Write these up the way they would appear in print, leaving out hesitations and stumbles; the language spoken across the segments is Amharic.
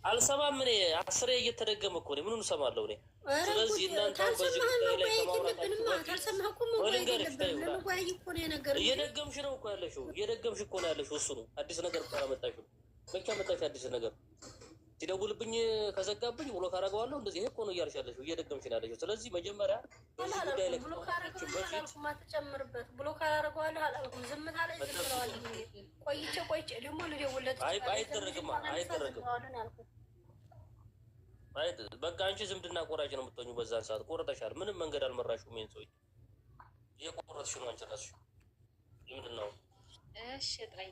አልሰማም እኔ አስሬ እየተደገመ እኮ ነው። ምኑን እሰማለሁ እኔ? ስለዚህ እናንተ በዚህ ላይ እየደገምሽ ነው እኮ ያለሽው፣ እየደገምሽ እኮ ነው ያለሽው። እሱ ነው አዲስ ነገር እኮ አላመጣሽም። መቼ አመጣሽ አዲስ ነገር? ሲደውልብኝ ከዘጋብኝ ብሎ ካረገዋለሁ እንደዚህ ይሄ እኮ ነው እያልሽ ያለሽው፣ እየደገምሽ ነው ያለሽው። ስለዚህ መጀመሪያ በዚህ ጉዳይ ላይ ብሎ ካረገዋለሁ አላልኩም። ዝም ታለች ቆይቼ ደግሞ ልደውልለት አይደረግም። በቃ አንቺ ዝምድና ቆራጭ ነው የምትሆኙ። በዛን ሰዓት ቆርጠሻል። ምንም መንገድ አልመራሽም። ይሄን ሰውዬ እየቆረጥሽ ነው አንቺ እራስሽ ዝምድናው። እሺ ጥራይ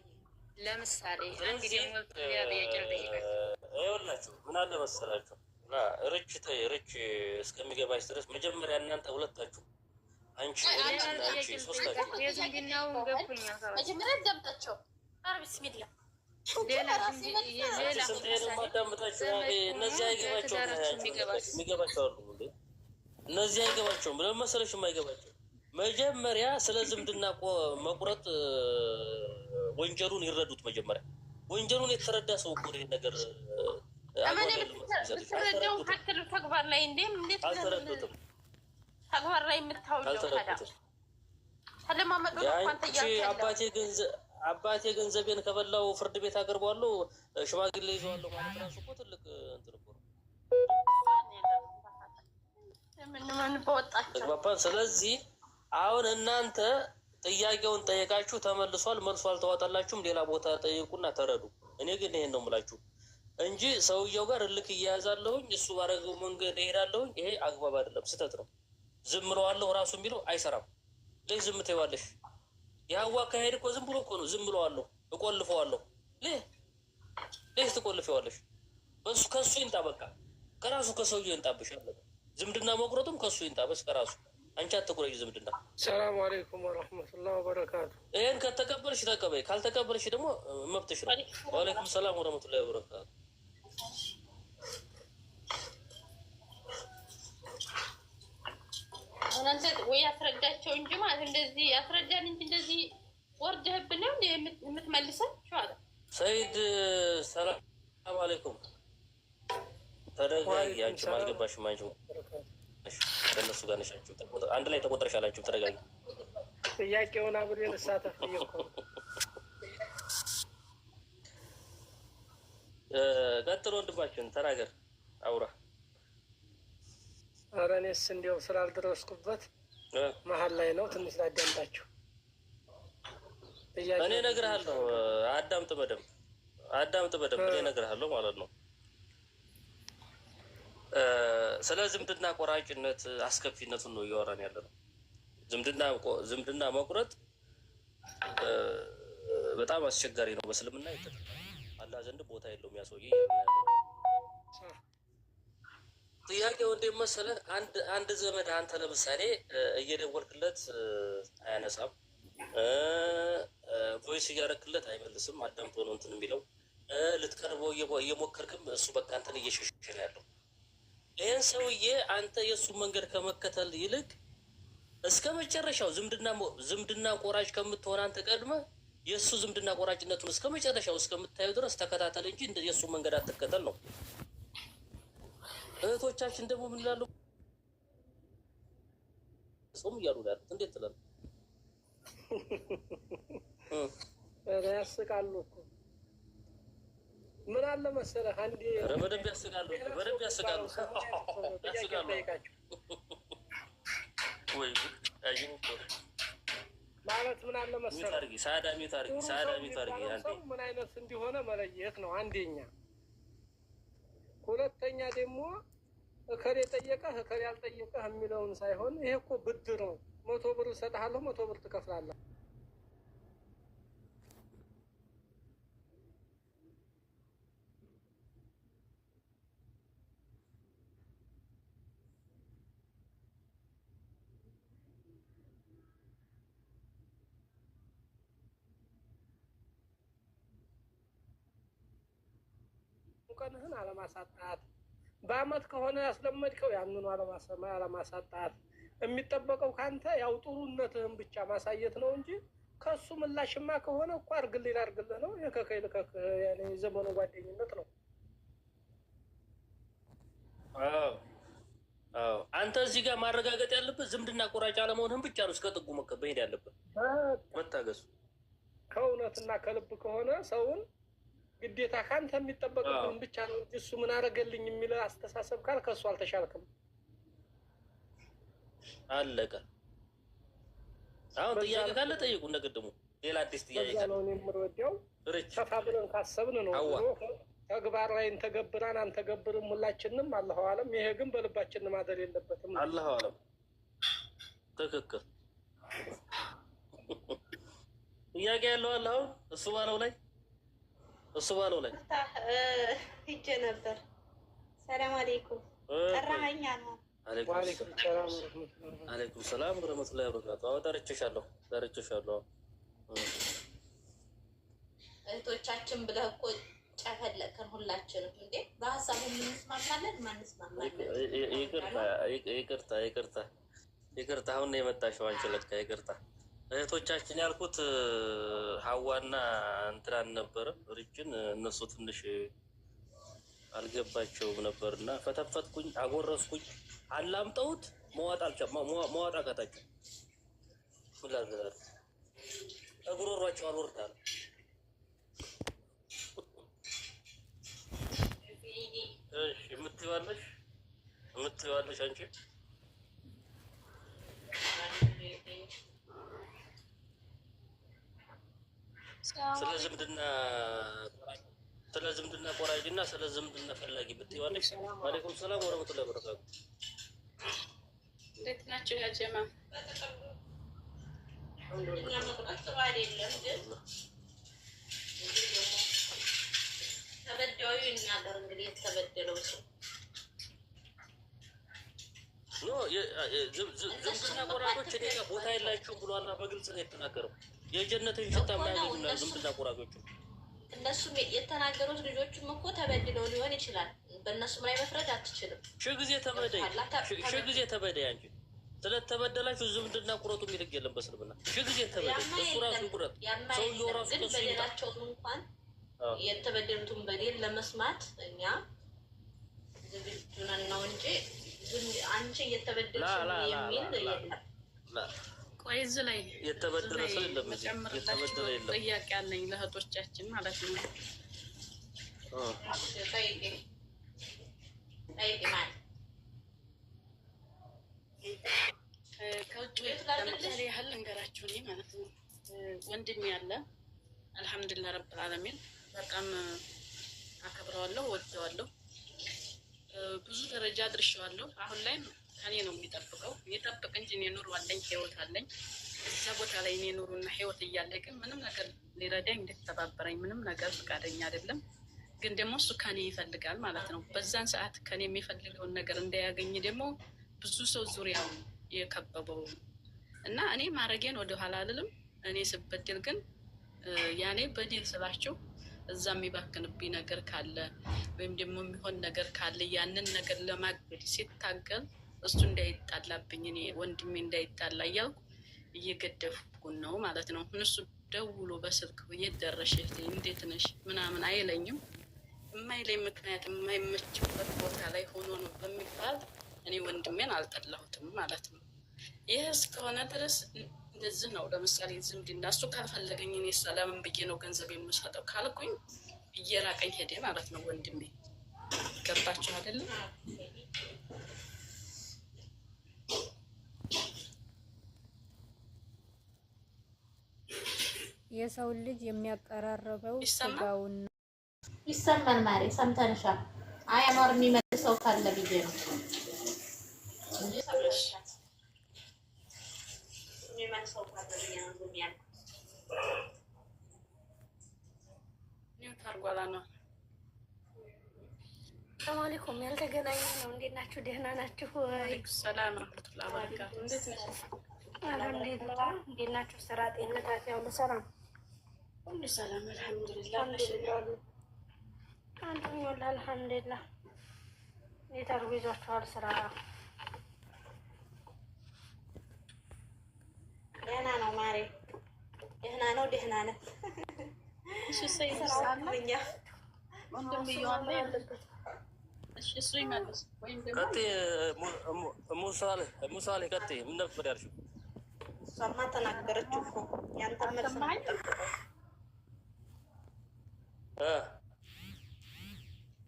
ለምሳሌ እንግዲህ ይኸውላችሁ ምን አለ መሰላችሁ ርች እስከሚገባች ድረስ መጀመሪያ እናንተ ሁለታችሁ አንቺ ሶስታችሁ መጀመሪያ ዳምጣቸው። ኧረ ቢስሚላ እነዚህ አይገባቸውም ብለን መሰለሽ የማይገባቸው መጀመሪያ ስለ ዝምድና መቁረጥ ወንጀሉን ይረዱት። መጀመሪያ ወንጀሉን የተረዳ ሰው እኮ ይሄን ነገር ተግባር ላይ እንዴት አልተረዱትም። ተግባር ላይ የምታውለው አባቴ ገንዘቤን ከበላው ፍርድ ቤት አቀርበዋለሁ፣ ሽማግሌ ይዘዋለሁ ማለት ራሱ እኮ ትልቅ እንትን እኮ ነው። ስለዚህ አሁን እናንተ ጥያቄውን ጠየቃችሁ፣ ተመልሷል፣ መልሶ አልተዋጣላችሁም፣ ሌላ ቦታ ጠይቁና ተረዱ። እኔ ግን ይሄን ነው የምላችሁ እንጂ ሰውየው ጋር እልክ እያያዛለሁኝ እሱ ባረገው መንገድ እሄዳለሁኝ። ይሄ አግባብ አይደለም፣ ስህተት ነው። ዝም ብለዋለሁ ራሱ የሚለው አይሰራም። ለይ ዝም ትይዋለሽ። ያው አካሄድ እኮ ዝም ብሎ እኮ ነው። ዝም ብለዋለሁ፣ እቆልፈዋለሁ። ለይ ትቆልፈዋለሽ። በሱ ከሱ ይንጣ፣ በቃ ከራሱ ከሰውየው ይንጣብሽ። ዝምድና መቁረጡም ከሱ ይንጣ፣ በስ ከራሱ አንቺ አትቁረጭ ዝምድና። ሰላም አለይኩም ወረህመቱላሂ ወበረካቱ። ይሄን ከተቀበልሽ ተቀበይ፣ ካልተቀበልሽ ደግሞ መብትሽ ነው። ወአለይኩም ሰላም ወረህመቱላሂ ወበረካቱ። እናንተ ወይ አስረዳቸው እንጂ ማለት እንደዚህ ያስረዳን እንጂ እንደዚህ ወርደህብን ነው የምትመልሰው። ሻላ ሰይድ ሰላም አለይኩም። ተረጋጊ። አንቺ ማልገባሽም አንቺ ከእነሱ ጋር ነሻችሁ። አንድ ላይ ተቆጥረሻላችሁ። ተረጋጊ። ጥያቄውን አብሬ ልሳተፍ እኮ ቀጥሎ ወንድማችን ተናገር፣ አውራ። ኧረ እኔስ እንዲያው ስላልደረስኩበት መሀል ላይ ነው። ትንሽ ላዳምጣችሁ። እኔ እነግርሃለሁ፣ አዳምጥ በደምብ እኔ እነግርሃለሁ ማለት ነው። ስለ ዝምድና ቆራጭነት አስከፊነቱን ነው እያወራን ያለ ነው። ዝምድና መቁረጥ በጣም አስቸጋሪ ነው። በእስልምና አላህ ዘንድ ቦታ የለውም። ያሰውዬ ጥያቄው እንዴት መሰለህ? አንድ ዘመድ አንተ ለምሳሌ እየደወልክለት አያነሳም፣ ቮይስ እያደረክለት አይመልስም፣ አዳምጦ ነው እንትን የሚለው። ልትቀርበው እየሞከርክም እሱ በቃ አንተን እየሸሸ ነው ያለው። ይህን ሰውዬ አንተ የእሱን መንገድ ከመከተል ይልቅ እስከ መጨረሻው ዝምድና ቆራጭ ከምትሆን አንተ ቀድመህ የእሱ ዝምድና ቆራጭነቱን እስከ መጨረሻው እስከምታየው ድረስ ተከታተል እንጂ የእሱን መንገድ አትከተል ነው። እህቶቻችን ደግሞ ምን ይላሉ? ጾም እያሉ ነው ያሉት። እንዴት ትላለህ? ያስቃሉ እኮ ምን አለ መሰለህ፣ አንዴ በደንብ ያስቃሉ። ወይ ማለት ምን አለ መሰለህ፣ ሳዳሚ ታርጊ ምን አይነት እንዲሆነ መለየት ነው አንደኛ። ሁለተኛ ደግሞ እከሌ ጠየቀህ እከሌ ያልጠየቀህ የሚለውን ሳይሆን ይሄ እኮ ብድር ነው። 100 ብር እሰጥሃለሁ፣ 100 ብር ትከፍላለህ። ቀንህን አለማሳጣት፣ በአመት ከሆነ ያስለመድከው ያንኑ አለማሳጣት። የሚጠበቀው ካንተ ያው ጥሩነትህን ብቻ ማሳየት ነው እንጂ ከሱ ምላሽማ ከሆነ እኮ አርግልኝ አርግልህ ነው። የከከይ ልከክ ያኔ ዘመኑ ጓደኝነት ነው። አዎ አንተ እዚህ ጋር ማረጋገጥ ያለበት ዝምድና ቆራጭ አለመሆንህን ብቻ ነው። እስከ ጥጉ መሄድ ያለበት መታገሱ። ከእውነትና ከልብ ከሆነ ሰውን ግዴታ ካንተ የሚጠበቅብን ብቻ ነው እንጂ እሱ ምን አደረገልኝ የሚል አስተሳሰብ ካል ከእሱ አልተሻልክም። አለቀ። አሁን ጥያቄ ካለ ጠይቁ። እንደቅድሙ ሌላ አዲስ ጥያቄ ካለ ነው የምንወደው። ሰፋ ብለን ካሰብን ነው ተግባር ላይ እንተገብራን አንተገብርም ሁላችንም። አላሁ አለም። ይሄ ግን በልባችን ማደር የለበትም። አላሁ አለም። ትክክል። ጥያቄ ያለው አለ። አሁን እሱ ባለው ላይ ሂጄ ነበር። ሰላም አለይኩም ጠራኸኝ ነው። አለይኩም ሰላም ወረህመቱላሂ ወበረካቱ። አዎ ጠርቼሻለሁ። እህቶቻችን ብለህ እኮ ጨፈለቅን ሁላችንም። እንዴ በሀሳቡ የምንስማማለን ማንስማማለን። ይቅርታ አሁን ነው የመጣሽው አንቺ ለካ። ይቅርታ እህቶቻችን ያልኩት ሀዋና እንትናን ነበረ ሪችን። እነሱ ትንሽ አልገባቸውም ነበርና ፈተፈትኩኝ፣ አጎረስኩኝ፣ አላምጠውት መዋጥ አቃታቸው። ሁላዘር እግሮሯቸው አልወርዳል። እሺ የምትይዋለሽ አንቺ ስለ ዝምድና ቆራጅና ስለ ዝምድና ፈላጊ ብትይዋለሽ። ወአለይኩም ሰላም ወረህመቱላሂ ወበረካቱ። እንዴት ናችሁ ያ ጀማ? ተበዳዩ ይናገር እንግዲህ የተበደለው ሰው ዝምድና ቆራጮች እኔ ጋር ቦታ የላቸውም ብሏልና በግልጽ ነው የተናገረው። የጀነትን ሽታ የማያገኙ ዝምድና ቆራጮች እነሱም የተናገሩት ልጆቹም እኮ ተበድለው ሊሆን ይችላል። በእነሱም ላይ መፍረድ አትችልም። ሺህ ጊዜ ተበደይ አንቺ ስለተበደላችሁ ዝምድና ቁረጡ የሚል ህግ የለም በእስልምና። ሺህ ጊዜ ተበደይ እሱ ራሱ ቁረጥ። ሰውየው ራሱ ግን በደላቸውን እንኳን የተበደሉትን በደል ለመስማት እኛ ዝግጁ ነን ነው እንጂ አንቺ እየተበደልሽ የሚል የለም። ቆይ እዚህ ላይ የተበደለ ሰው የለም። የተበደለ የለም። ጥያቄ አለኝ ለእህቶቻችን ማለት ነው። ከውጭ ለምሳሌ ያህል እንገራችሁ እኔ ማለት ነው ወንድሜ ያለ አልሐምዱሊላህ ረብል ዓለሚን በጣም አከብረዋለሁ፣ ወደዋለሁ። ብዙ ደረጃ አድርሼዋለሁ። አሁን ላይ ከኔ ነው የሚጠብቀው። የሚጠብቅ እንጂ እኔ ኑሮ አለኝ፣ ህይወት አለኝ። እዛ ቦታ ላይ እኔ ኑሮና ህይወት እያለ ግን ምንም ነገር ሊረዳኝ እንደተባበረኝ ምንም ነገር ፈቃደኛ አይደለም። ግን ደግሞ እሱ ከኔ ይፈልጋል ማለት ነው። በዛን ሰዓት ከኔ የሚፈልገውን ነገር እንዳያገኝ ደግሞ ብዙ ሰው ዙሪያው የከበበው እና እኔ ማድረጌን ወደኋላ አልልም። እኔ ስበድል ግን ያኔ በደል ስላችሁ እዛ የሚባክንብኝ ነገር ካለ ወይም ደግሞ የሚሆን ነገር ካለ ያንን ነገር ለማገድ ሲታገል እሱ እንዳይጣላብኝ እኔ ወንድሜ እንዳይጣላ እያልኩ እየገደፍኩን ነው ማለት ነው። እነሱ ደውሎ በስልክ የት ደረሽ እንዴት ነሽ ምናምን አይለኝም። የማይለኝ ምክንያት የማይመችበት ቦታ ላይ ሆኖ ነው በሚባል እኔ ወንድሜን አልጠላሁትም ማለት ነው። ይህ እስከሆነ ድረስ እንደዚህ ነው። ለምሳሌ ዝምድና እሱ ካልፈለገኝ እኔ ሰላምን ብዬ ነው ገንዘብ የምሰጠው ካልኩኝ እየራቀኝ ሄደ ማለት ነው ወንድሜ። ገባችሁ አይደለም? የሰው ልጅ የሚያቀራርበው ስጋውን ይሰማል። ማሬ ሰምተንሻል። አያኗር የሚመልሰው ካለ ብዬ ነው እንጂ ሰምተንሻል። የሚመልሰው ካለ ብዬ ነው የሚያልኩት። ታርጓላ ነው። ሰላም አለይኩም። ያልተገናኘ ነው። እንዴት ናችሁ? ደህና ናችሁ? ሰላም ረህመቱላሂ ወበረካቱ። እንዴት ነሽ? አልሐምዱሊላህ። እንዴት ናችሁ? ስራ፣ ጤንነት፣ ያው ሰላም ሁሉ ሰላም አልሐምዱሊላህ። አልሐምዱሊላህ። እንዴት አድርጎ ይዟችኋል ስራ? ደህና ነው ማሬ፣ ደህና ነው ደህና ነን። እሺ ሰይሳለኛ ወንድም ይዋለ ያለበት እሺ እሱ ይመልስ ወይም ደግሞ ከቴ ሙሳሌ ከቴ ምን ነበር ያልሽው? እሷማ ተናገረች እኮ ያንተ መልስ ነው የምጠብቀው።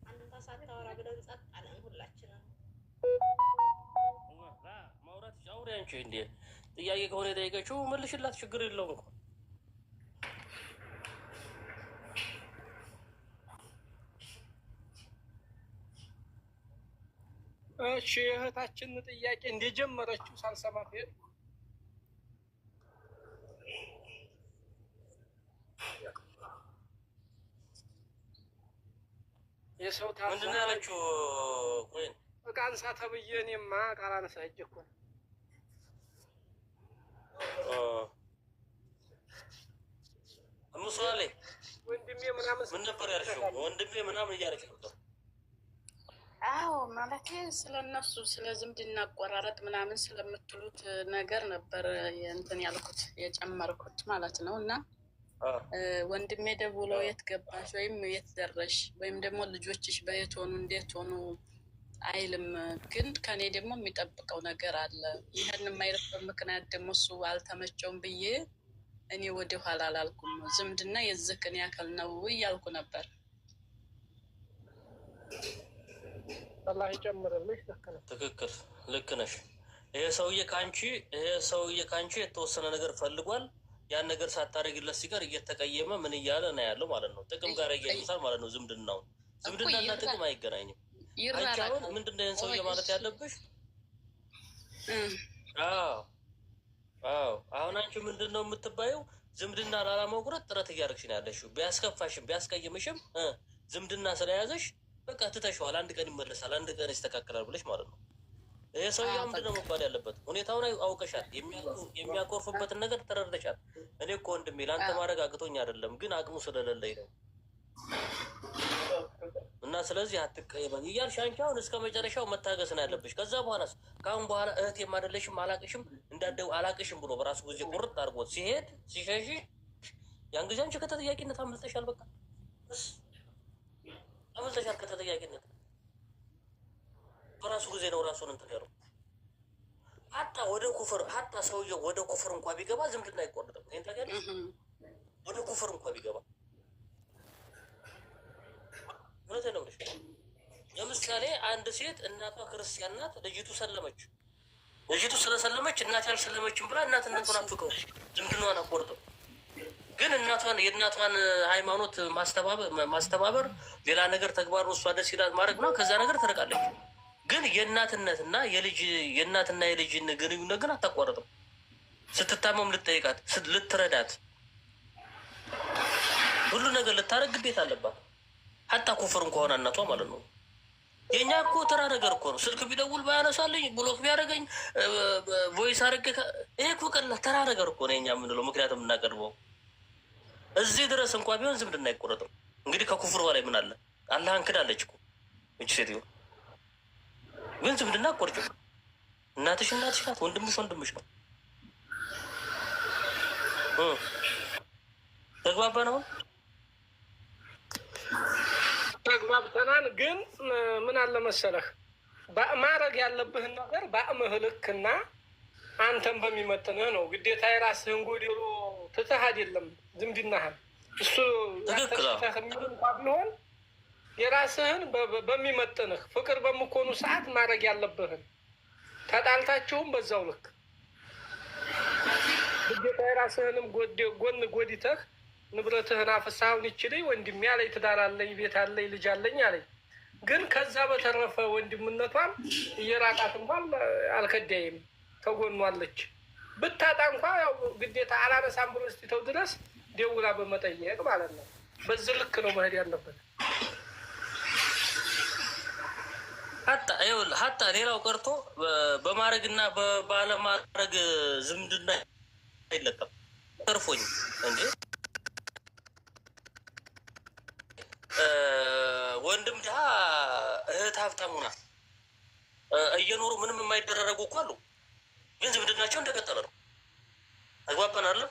አንተ ሳታወራ ብለን ጸጥ አለን ሁላችንም። ማውራት ሻውሪ አንቺ እንዴ ጥያቄ ከሆነ የጠየቀችው መልሽላት፣ ችግር የለውም እኮ። እሺ እህታችን ጥያቄ እንደጀመረችው ሳልሰማ ሄድ የሰው ታዛ ምንድን ነው ያለችው? ቆይ ዕቃ አንሳ ተብዬ እኔማ ቃል አነሳ ሂጅ እኮ ሙሳሌ ወንድሜ ምናምን ምን ነበር ያልሽው? ወንድሜ ምናምን እያለች ነበር። አዎ ማለት ስለነሱ ስለ ዝምድና አቆራረጥ ምናምን ስለምትሉት ነገር ነበር እንትን ያልኩት የጨመርኩት ማለት ነው። እና ወንድሜ ደውሎ የት ገባሽ ወይም የት ደረሽ ወይም ደግሞ ልጆችሽ በየት ሆኑ እንዴት ሆኑ አይልም። ግን ከኔ ደግሞ የሚጠብቀው ነገር አለ። ይህን የማይልበት ምክንያት ደግሞ እሱ አልተመቸውም ብዬ እኔ ወደ ኋላ አላልኩም። ዝምድና የዝክን ያክል ነው እያልኩ ነበር። አላህ ይጨምርልሽ። ትክክል፣ ልክ ነሽ። ይሄ ሰውዬ ካንቺ የተወሰነ ነገር ፈልጓል። ያን ነገር ሳታደርግለት ሲቀር እየተቀየመ ምን እያለ ነው ያለው ማለት ነው። ጥቅም ጋር እያይሳል ማለት ነው። ዝምድናና ጥቅም አይገናኝም። አንቺ አሁን ምንድን ነው ይህን ሰውዬ ማለት ያለብሽ? አሁን አንቺ ምንድን ነው የምትባየው? ዝምድና ላለመቁረጥ ጥረት እያደረግሽ ነው ያለሽው። ቢያስከፋሽም ቢያስቀይምሽም ዝምድና ስለያዘሽ በቃ ትተሽዋል። አንድ ቀን ይመለሳል፣ አንድ ቀን ይስተካከላል ብለሽ ማለት ነው። ይሄ ሰው ምንድን ነው መባል ያለበት? ሁኔታውን አውቀሻል። የሚያኮርፍበትን ነገር ተረድተሻል። እኔ እኮ ወንድሜ ለአንተ ማድረግ አቅቶኝ አይደለም፣ ግን አቅሙ ስለሌለኝ ነው። እና ስለዚህ አትቀየመኝ እያልሽ አንቺ አሁን እስከ መጨረሻው መታገስ ነው ያለብሽ። ከዛ በኋላስ ከአሁን በኋላ እህቴም አይደለሽም አላቅሽም እንዳደው አላቅሽም ብሎ በራሱ ጊዜ ቁርጥ አድርጎት ሲሄድ ሲሸሽ፣ ያን ጊዜ አንቺ ከተጠያቂነት አመልጠሻል። በቃ አመልጠሻል ከተጠያቂነት። በራሱ ጊዜ ነው ራሱን እንትን ያለው። ሀታ ሰውየው ወደ ኩፍር እንኳ ቢገባ ዝምድና አይቆርጥም። ይሄን ታውቂያለሽ? ወደ ኩፍር እንኳ ቢገባ እውነቴን ነው የምልሽ። ለምሳሌ አንድ ሴት እናቷ ክርስቲያን ናት፣ ልጅቱ ሰለመች። ልጅቱ ስለሰለመች እናት ያልሰለመችም ብላ እናትነቷን አፍቀው ዝምድናዋን አቆርጠው። ግን የእናቷን ሃይማኖት ማስተባበር ሌላ ነገር ተግባር እሷ ደስ ይላት ማድረግ ነው። ከዛ ነገር ትርቃለች። ግን የእናትና የልጅን ግንኙነት ግን አታቋርጥም። ስትታመም ልትጠይቃት፣ ልትረዳት፣ ሁሉ ነገር ልታረግ ግዴታ አለባት። ሀታ ኩፍር እንኳን እናቷ ማለት ነው። የእኛ እኮ ተራ ነገር እኮ ነው። ስልክ ቢደውል ባያነሳልኝ፣ ብሎክ ቢያደርገኝ፣ ቮይስ አድርጌ ይሄ እኮ ቀላል ተራ ነገር እኮ ነው የእኛ የምንለው። ምክንያቱም የምናቀርበው እዚህ ድረስ እንኳ ቢሆን ዝምድና አይቆረጥም። እንግዲህ ከኩፍር በላይ ምን አለ? አላህን ክዳለች እኮ እች ሴትዮ። ግን ዝምድና አቆርጭም። እናትሽ ናት፣ ወንድምሽ ነው። ተግባባን? አሁን ተግባብተናል። ግን ምን አለ መሰለህ ማድረግ ያለብህን ነገር በአቅምህ ልክና አንተን በሚመጥንህ ነው። ግዴታ የራስህን ጎዴሎ ትተህ አይደለም ዝምድናህን እሱ የሚል እንኳ ቢሆን የራስህን በሚመጥንህ ፍቅር በምኮኑ ሰዓት ማድረግ ያለብህን ተጣልታችሁም በዛው ልክ ግዴታ የራስህንም ጎን ጎዲተህ ንብረትህን አፍሳሁን ይችልኝ ወንድሜ አለኝ፣ ትዳር አለኝ፣ ቤት አለኝ፣ ልጅ አለኝ አለኝ። ግን ከዛ በተረፈ ወንድምነቷን እየራቃት እንኳን አልከዳይም፣ ተጎኗለች። ብታጣ እንኳ ያው ግዴታ አላነሳም ብሎ እስኪተው ድረስ ደውላ በመጠየቅ ማለት ነው። በዚህ ልክ ነው መሄድ ያለበት። ሀታ ሌላው ቀርቶ በማድረግና ባለማድረግ ዝምድና አይለቀም። ተርፎኝ እንጂ ወንድም ድሃ እህት ሀብታም ሆና እየኖሩ ምንም የማይደረጉ እኮ አሉ። ግን ዝምድናቸው እንደቀጠለ ነው። ተግባባን አይደለም?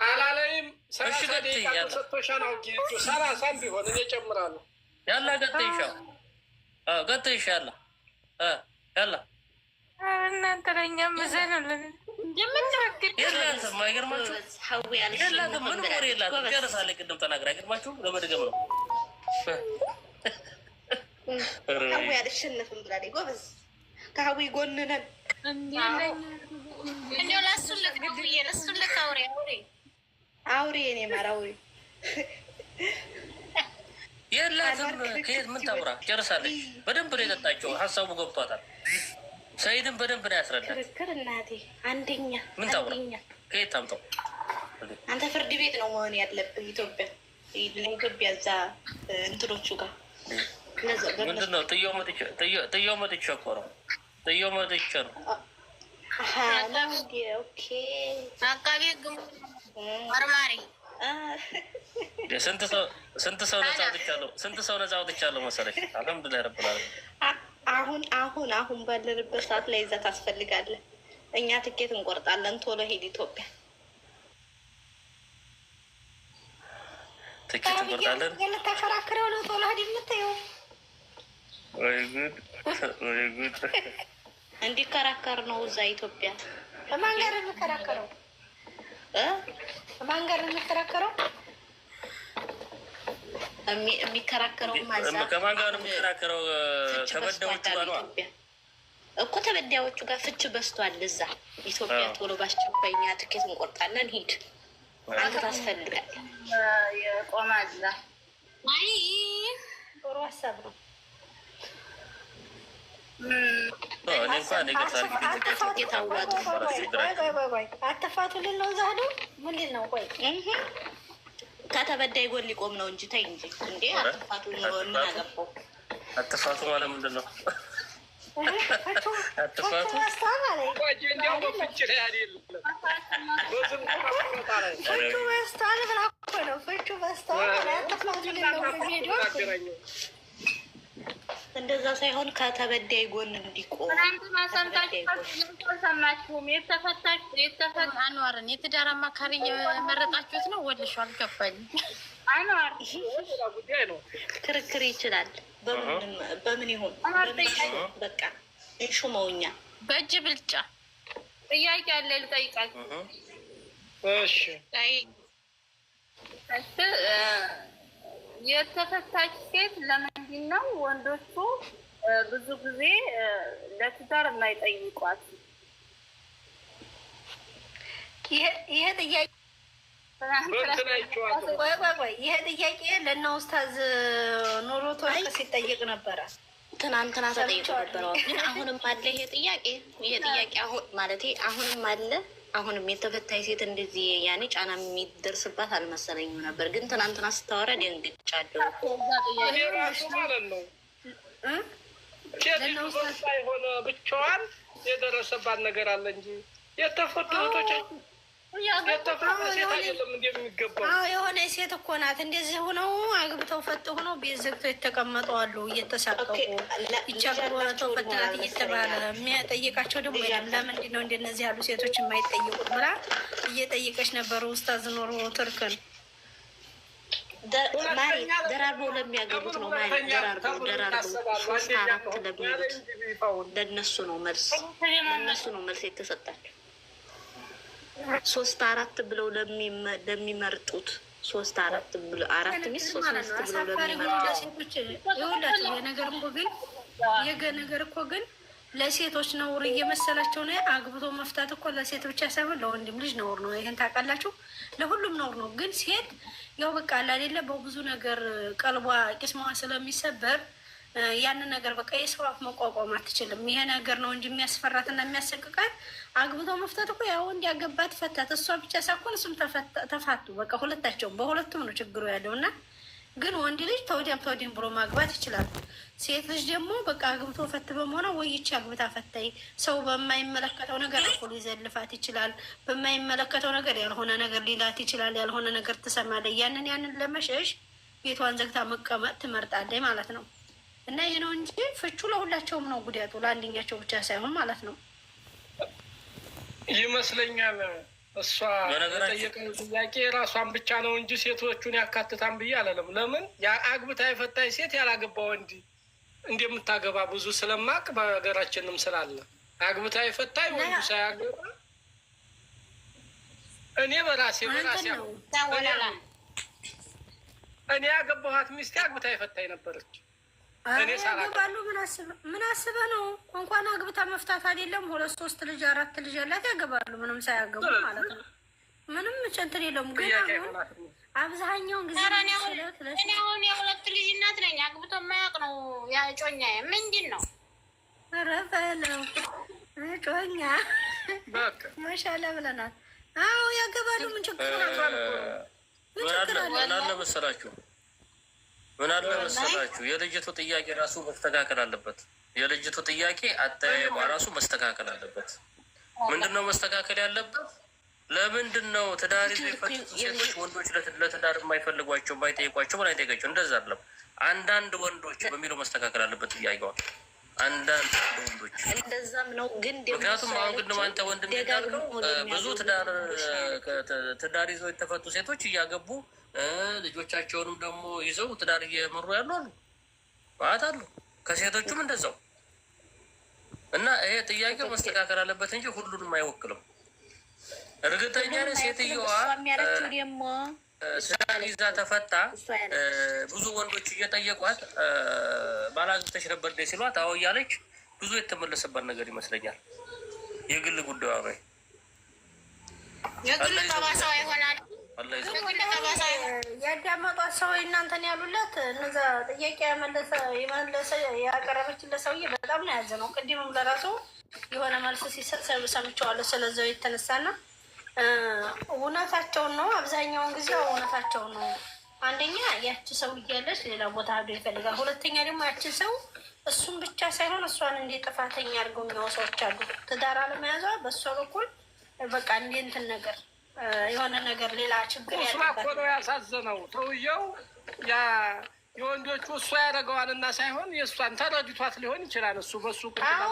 አላለይም 30 ደቂቃ ተሰጥቶሻል። አውቂ 30 ቢሆን እኔ እጨምራለሁ። ያላ ገጠይሻው ገጠይሻላ ያላ እናንተ ለኛ መዘነልን እንደምንረግጥ የላትም። አይገርማችሁ? የላትም። ምን ወሬ የላትም። ጨርሳለች። ቅድም ተናግራ አይገርማችሁ? ለመድገም ነው። ሀዊ አልሸነፍም ብላለች። ጎበዝ ከሀዊ ጎን ነን። እንደው ለእሱን ልክ ለእሱን ልክ አውሬ የኔ ማር አውሬ የላትም። ከየት ምን ታውራ? ጨርሳለች። በደንብ ነው የጠጣቸው። ሀሳቡ ገብቷታል። ሰይድን በደንብ ነው ያስረዳል። ክርክር እናቴ አንደኛ ምን ታውራ? ከየት ታምጠው? አንተ ፍርድ ቤት ነው መሆን ያለብህ። ኢትዮጵያ እዛ እንትኖቹ ጋር ምንድን ነው? ጥየው መጥቼ እኮ ነው። ጥየው መጥቼ ነው። አቃቤ ሕግ መርማሪ ስንት ሰው ነፃ አውጥቻለሁ? ስንት ሰው ነፃ አውጥቻለሁ መሰለሽ? አልሐምዱሊላህ ረብል ዓለሚን። አሁን ባለንበት ሰዓት ላይ እዛ ታስፈልጋለህ። እኛ ትኬት እንቆርጣለን። ቶሎ ሄድ ኢትዮጵያ። ትኬት እንቆርጣለን። ተከራክረው ነው ቶሎ ሄድ የምትይው? ወይ ጉድ ወይ ጉድ! እንዲከራከር ነው እዛ ኢትዮጵያ። በማን ጋር የሚከራከረው? በማን ጋር የሚከራከረው? የሚከራከረው ከማን ጋር ነው የሚከራከረው? ከበዳዮቹ ጋር ነው እኮ። ተበዳዮቹ ጋር ፍች በስቷል እዛ ኢትዮጵያ። ቶሎ ባስቸኳይ እኛ ትኬት እንቆርጣለን። ሂድ፣ አንተ ታስፈልጋለህ። የቆማዛ አይ ጥሩ ሀሳብ ነው። አተፋቱ ልል ነው ዛዱ ምን ልል ነው? ቆይ ከተበዳይ ጎን ሊቆም ነው እንጂ ተይ እንጂ እንዴ! አተፋቱ ምን አገባው? አተፋቱ ማለት ምንድን ነው? አተፋቱ እንደዛ ሳይሆን ከተበዳይ ጎን እንዲቆም። ሰማችሁም? አንዋርን የትዳር አማካሪ የመረጣችሁት ነው? ወልሾ አልገባኝም። አንዋር ክርክር ይችላል። በምን ይሁን በቃ እንሹመውኛ በእጅ ብልጫ ጥያቄ አለ ልጠይቃችሁ። እሺ የተፈታች ሴት ለምንድን ነው ወንዶቹ ብዙ ጊዜ ለትዳር የማይጠይቋት? ይሄ ጥያቄ ይሄ ጥያቄ ለእነ ኡስታዝ ኑሮ ተወርቅ ሲጠየቅ ነበረ። ትናንትና ተጠይቆ ነበረ። ግን አሁንም አለ ይሄ ጥያቄ አሁን ማለት አሁንም አለ። አሁንም የተፈታይ ሴት እንደዚህ ያኔ ጫና የሚደርስባት አልመሰለኝም ነበር። ግን ትናንትና ስታወራ ደንግጫለሁ። ይሄ ራሱ ማለት ነው ሳይሆን ብቻዋን የደረሰባት ነገር አለ እንጂ የተፈቱ እህቶቻችን የሆነ ሴት እኮ ናት እንደዚህ ሆነው አግብተው ፈጥ ሆነው ቤት ዘግተው የተቀመጡ አሉ። እየተሳቀቁ ይቻግሮተው ፈትናት እየተባለ የሚጠይቃቸው ደግሞ የለም። ለምንድን ነው እንደነዚህ ያሉ ሴቶች የማይጠይቁት ብላ እየጠየቀች ነበሩ። ኡስታዝ ኑሮ ትርክን ደራርበው ለሚያገቡት ነው ደራርበው 3 4 ለሚሉት ለእነሱ ነው መልስ የተሰጣቸው። 3 4 ብለው ለሚመርጡት 3 4 ብለው 4 ሚስት 3 ብለው ለሚመርጡት የነገር እኮ ግን ለሴቶች ነውር እየመሰላቸው ነው። አግብቶ መፍታት እኮ ለሴት ብቻ ሳይሆን ለወንድም ልጅ ነውር ነው። ይሄን ታውቃላችሁ። ለሁሉም ነውር ነው። ግን ሴት ያው በቃ አላሌለ በብዙ ነገር ቀልቧ ቂስሟ ስለሚሰበር ያንን ነገር በቃ የሰው አፍ መቋቋም አትችልም። ይሄ ነገር ነው እንጂ የሚያስፈራትና የሚያሰቅቃት አግብቶ መፍታት እኮ ያው እንዲያገባት ፈታት። እሷ ብቻ ሳይሆን እሱም ተፋቱ። በቃ ሁለታቸውም በሁለቱም ነው ችግሩ ያለው እና ግን ወንድ ልጅ ተወዲያም ብሎ ማግባት ይችላል። ሴት ልጅ ደግሞ በቃ አግብቶ ፈት በመሆኗ ወይቼ አግብታ ፈታይ ሰው በማይመለከተው ነገር እኮ ሊዘልፋት ይችላል። በማይመለከተው ነገር ያልሆነ ነገር ሊላት ይችላል። ያልሆነ ነገር ትሰማለች። ያንን ለመሸሽ ቤቷን ዘግታ መቀመጥ ትመርጣለች ማለት ነው። እና ይህ ነው እንጂ ፍቹ ለሁላቸውም ነው ጉዳቱ፣ ለአንደኛቸው ብቻ ሳይሆን ማለት ነው ይመስለኛል። እሷ የጠየቀው ጥያቄ ራሷን ብቻ ነው እንጂ ሴቶቹን ያካትታን ብዬ አላለም። ለምን አግብታ የፈታች ሴት ያላገባ ወንድ እንደምታገባ ብዙ ስለማቅ በሀገራችንም ስላለ አግብታ የፈታች ወንዱ ሳያገባ እኔ በራሴ እኔ ያገባኋት ሚስቴ አግብታ የፈታች ነበረች። ያገባሉ። ምን አስበህ ነው? እንኳን አግብታ መፍታት አይደለም 2 3 ልጅ 4 ልጅ ያላት ያገባሉ፣ ምንም ሳያገቡ ማለት ነው። ምንም እንትን የለውም። ግን አሁን አብዛኛውን ጊዜ እኔ አሁን የ2 ልጅ እናት ነኝ። አግብቶ የማያውቅ ነው ያ ጮኛ። ምንድን ነው? ኧረ በለው ጮኛ ማሻአላ ብለናል። አዎ ያገባሉ። ምን ችግር ምን አለ መሰላችሁ የልጅቱ ጥያቄ ራሱ መስተካከል አለበት። የልጅቱ ጥያቄ አጠያየቋ ራሱ መስተካከል አለበት። ምንድነው መስተካከል ያለበት? ለምንድን ነው ትዳር ይዘው የፈቱት ሴቶች ወንዶች ለትዳር የማይፈልጓቸው የማይጠይቋቸው ምን አይጠይቃቸው? እንደዛ አይደለም። አንዳንድ ወንዶች በሚለው መስተካከል አለበት ጥያቄዋ። አንዳንድ ወንዶች እንደዛም ነው። ግን ምክንያቱም አሁን ግን አንተ ወንድ እንዳልከው ብዙ ትዳር ይዘው የተፈቱ ሴቶች እያገቡ ልጆቻቸውንም ደግሞ ይዘው ትዳር እየመሩ ያሉ አሉ ማለት አሉ። ከሴቶቹም እንደዛው እና ይሄ ጥያቄው መስተካከል አለበት እንጂ ሁሉንም አይወክልም። እርግጠኛ ነኝ ሴትዮዋ ትዳር ይዛ ተፈታ ብዙ ወንዶች እየጠየቋት ባላግብተሽ ነበር እንደ ሲሏት አዎ እያለች ብዙ የተመለሰባት ነገር ይመስለኛል። የግል ጉዳዩ ነው። የግል ጠባሳ ይሆናል። ያዳመጧት ሰው እናንተን ያሉላት እነዛ ጥያቄ የመለሰ ያቀረበችለት ሰውዬ በጣም ነው ያዘነው። ቅድምም ለራሱ የሆነ መልስ ሲሰጥ ሰምቼዋለሁ። ስለዛው የተነሳና እውነታቸውን ነው። አብዛኛውን ጊዜ እውነታቸውን ነው። አንደኛ ያቺ ሰው እያለች ሌላ ቦታ ሄዶ ይፈልጋል። ሁለተኛ ደግሞ ያችን ሰው እሱን ብቻ ሳይሆን እሷን እንደ ጥፋተኛ አድርገው የሚያው ሰዎች አሉ። ትዳር አለመያዟ በእሷ በኩል በቃ እንደ እንትን ነገር የሆነ ነገር ሌላ ችግር ያለበት ነው። ያሳዘነው ሰውየው የወንዶቹ እሷ ያደረገዋልና ሳይሆን የእሷን ተረድቷት ሊሆን ይችላል። እሱ በሱ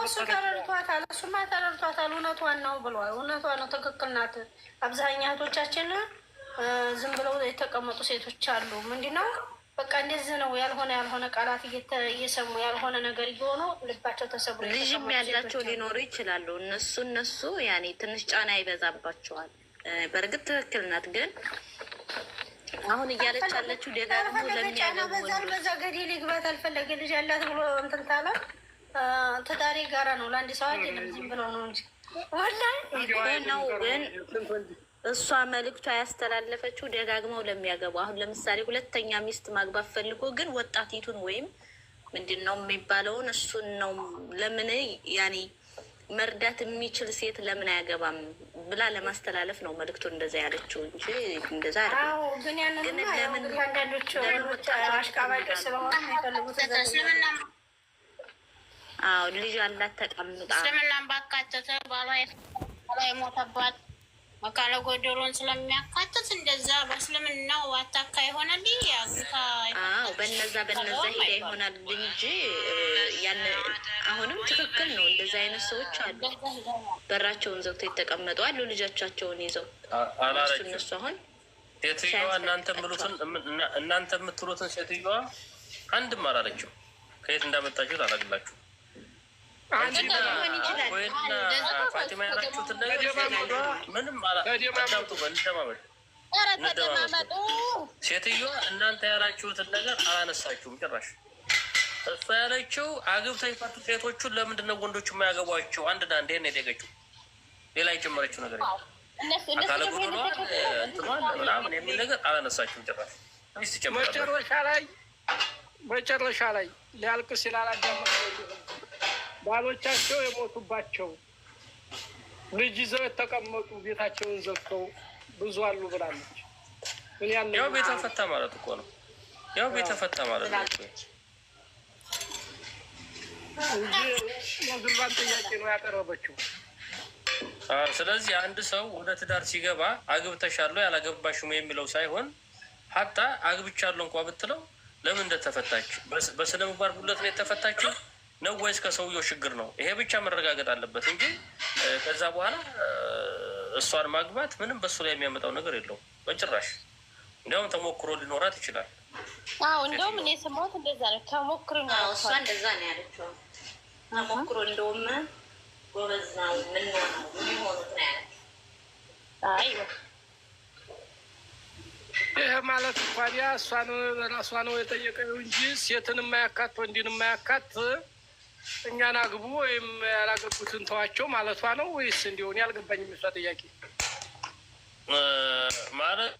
እሱ ተረድቷታል። እሱማ ተረድቷታል። እውነቷን ነው ብለዋል። እውነቷን ነው። ትክክል ናት። አብዛኛ እህቶቻችን ዝም ብለው የተቀመጡ ሴቶች አሉ። ምንድን ነው በቃ እንደዚህ ነው ያልሆነ ቃላት እየሰሙ ያልሆነ ነገር እየሆኑ ልባቸው ተሰብሮ ልጅም ያላቸው ሊኖሩ ይችላሉ። እነሱ ያኔ ትንሽ ጫና ይበዛባቸዋል። በእርግጥ ትክክል ናት። ግን አሁን እያለች ያለችው ደጋግሞ ለሚያገቡ በዛ ገደል ይግባት አልፈለገ ልጅ ያላት ብሎ እንትን ታለ ትዳሬ ጋራ ነው ለአንድ ሰው አይደለም ዝም ብለው ነው እንጂ ወላሂ ነው። ግን እሷ መልእክቷ ያስተላለፈችው ደጋግመው ለሚያገቡ አሁን ለምሳሌ ሁለተኛ ሚስት ማግባት ፈልጎ ግን ወጣቲቱን ወይም ምንድን ነው የሚባለውን እሱን ነው ለምን ያኔ መርዳት የሚችል ሴት ለምን አያገባም ብላ ለማስተላለፍ ነው መልእክቱ እንደዛ ያለችው እንጂ እንደዛ አይደለም። ግን ያንን ለምን አንዳንዶች አሽቃባጭ ስለሆነ የሚፈልጉት ልጅ አላት ተቀምጣ እስልምናን ባካተተ ባሏ የሞተባት መካለ ጎደሎን ስለሚያካትት እንደዛ በእስልምናው አታካ ይሆናል። በነዛ ሂዳ ይሆናል እንጂ ያን አሁንም ትክክል ነው። እንደዛ አይነት ሰዎች አሉ። በራቸውን ዘግተው የተቀመጡ አሉ። ልጆቻቸውን ይዘው እነሱ አሁን ሴትዮዋ እናንተ የምትሉትን ሴትዮዋ አንድም አላለችው። ከየት እንዳመጣችሁት አላግላችሁ ፋቲማ ያላችሁትን ነገር ምንም እንደማመጥ ሴትዮዋ እናንተ ያላችሁትን ነገር አላነሳችሁም ጭራሽ። እሷ ያለችው አግብተው የፈቱ ሴቶቹን ለምንድን ነው ወንዶቹ የማያገቧቸው? አንድና አንድ ነው የጠየቀችው። ሌላ የጨመረችው ነገር አካለ ጎደሏን እንትኗን ምናምን የሚል ነገር አላነሳችሁም ጭራሽ። መጨረሻ ላይ ሊያልቅ ስላላዳመ ባሎቻቸው የሞቱባቸው ልጅ ይዘው የተቀመጡ ቤታቸውን ዘግተው ብዙ አሉ ብላለች። ያው ቤተፈታ ማለት እኮ ነው። ያው ቤተፈታ ማለት ነው እንጂ የግልባን ጥያቄ ነው ያቀረበችው። ስለዚህ አንድ ሰው ወደ ትዳር ሲገባ አግብተሻለሁ ያላገባሽም የሚለው ሳይሆን ሀታ አግብቻለሁ እንኳ ብትለው ለምን እንደተፈታች በስነ ምግባር ጉድለት ነው የተፈታችው ነው ወይስ ከሰውየው ችግር ነው? ይሄ ብቻ መረጋገጥ አለበት እንጂ ከዛ በኋላ እሷን ማግባት ምንም በሱ ላይ የሚያመጣው ነገር የለውም በጭራሽ። እንዲያውም ተሞክሮ ሊኖራት ይችላል። አዎ እንደውም እኔ የሰማሁት እንደዛ ነው። ተሞክሮ ነው እሷ እንደዛ ነው ያለችው። ተሞክሮ እንደውም ጎበዝ ነው ምን ነው የሚሆኑት ነው ያለችው። አይ ይህ ማለት ታዲያ እሷን ራሷ ነው የጠየቀው እንጂ ሴትን የማያካት ወንድን የማያካት እኛን አግቡ ወይም ያላገቡትን ተዋቸው ማለቷ ነው ወይስ እንዲሆን ያልገባኝ የሚሷ ጥያቄ ማለት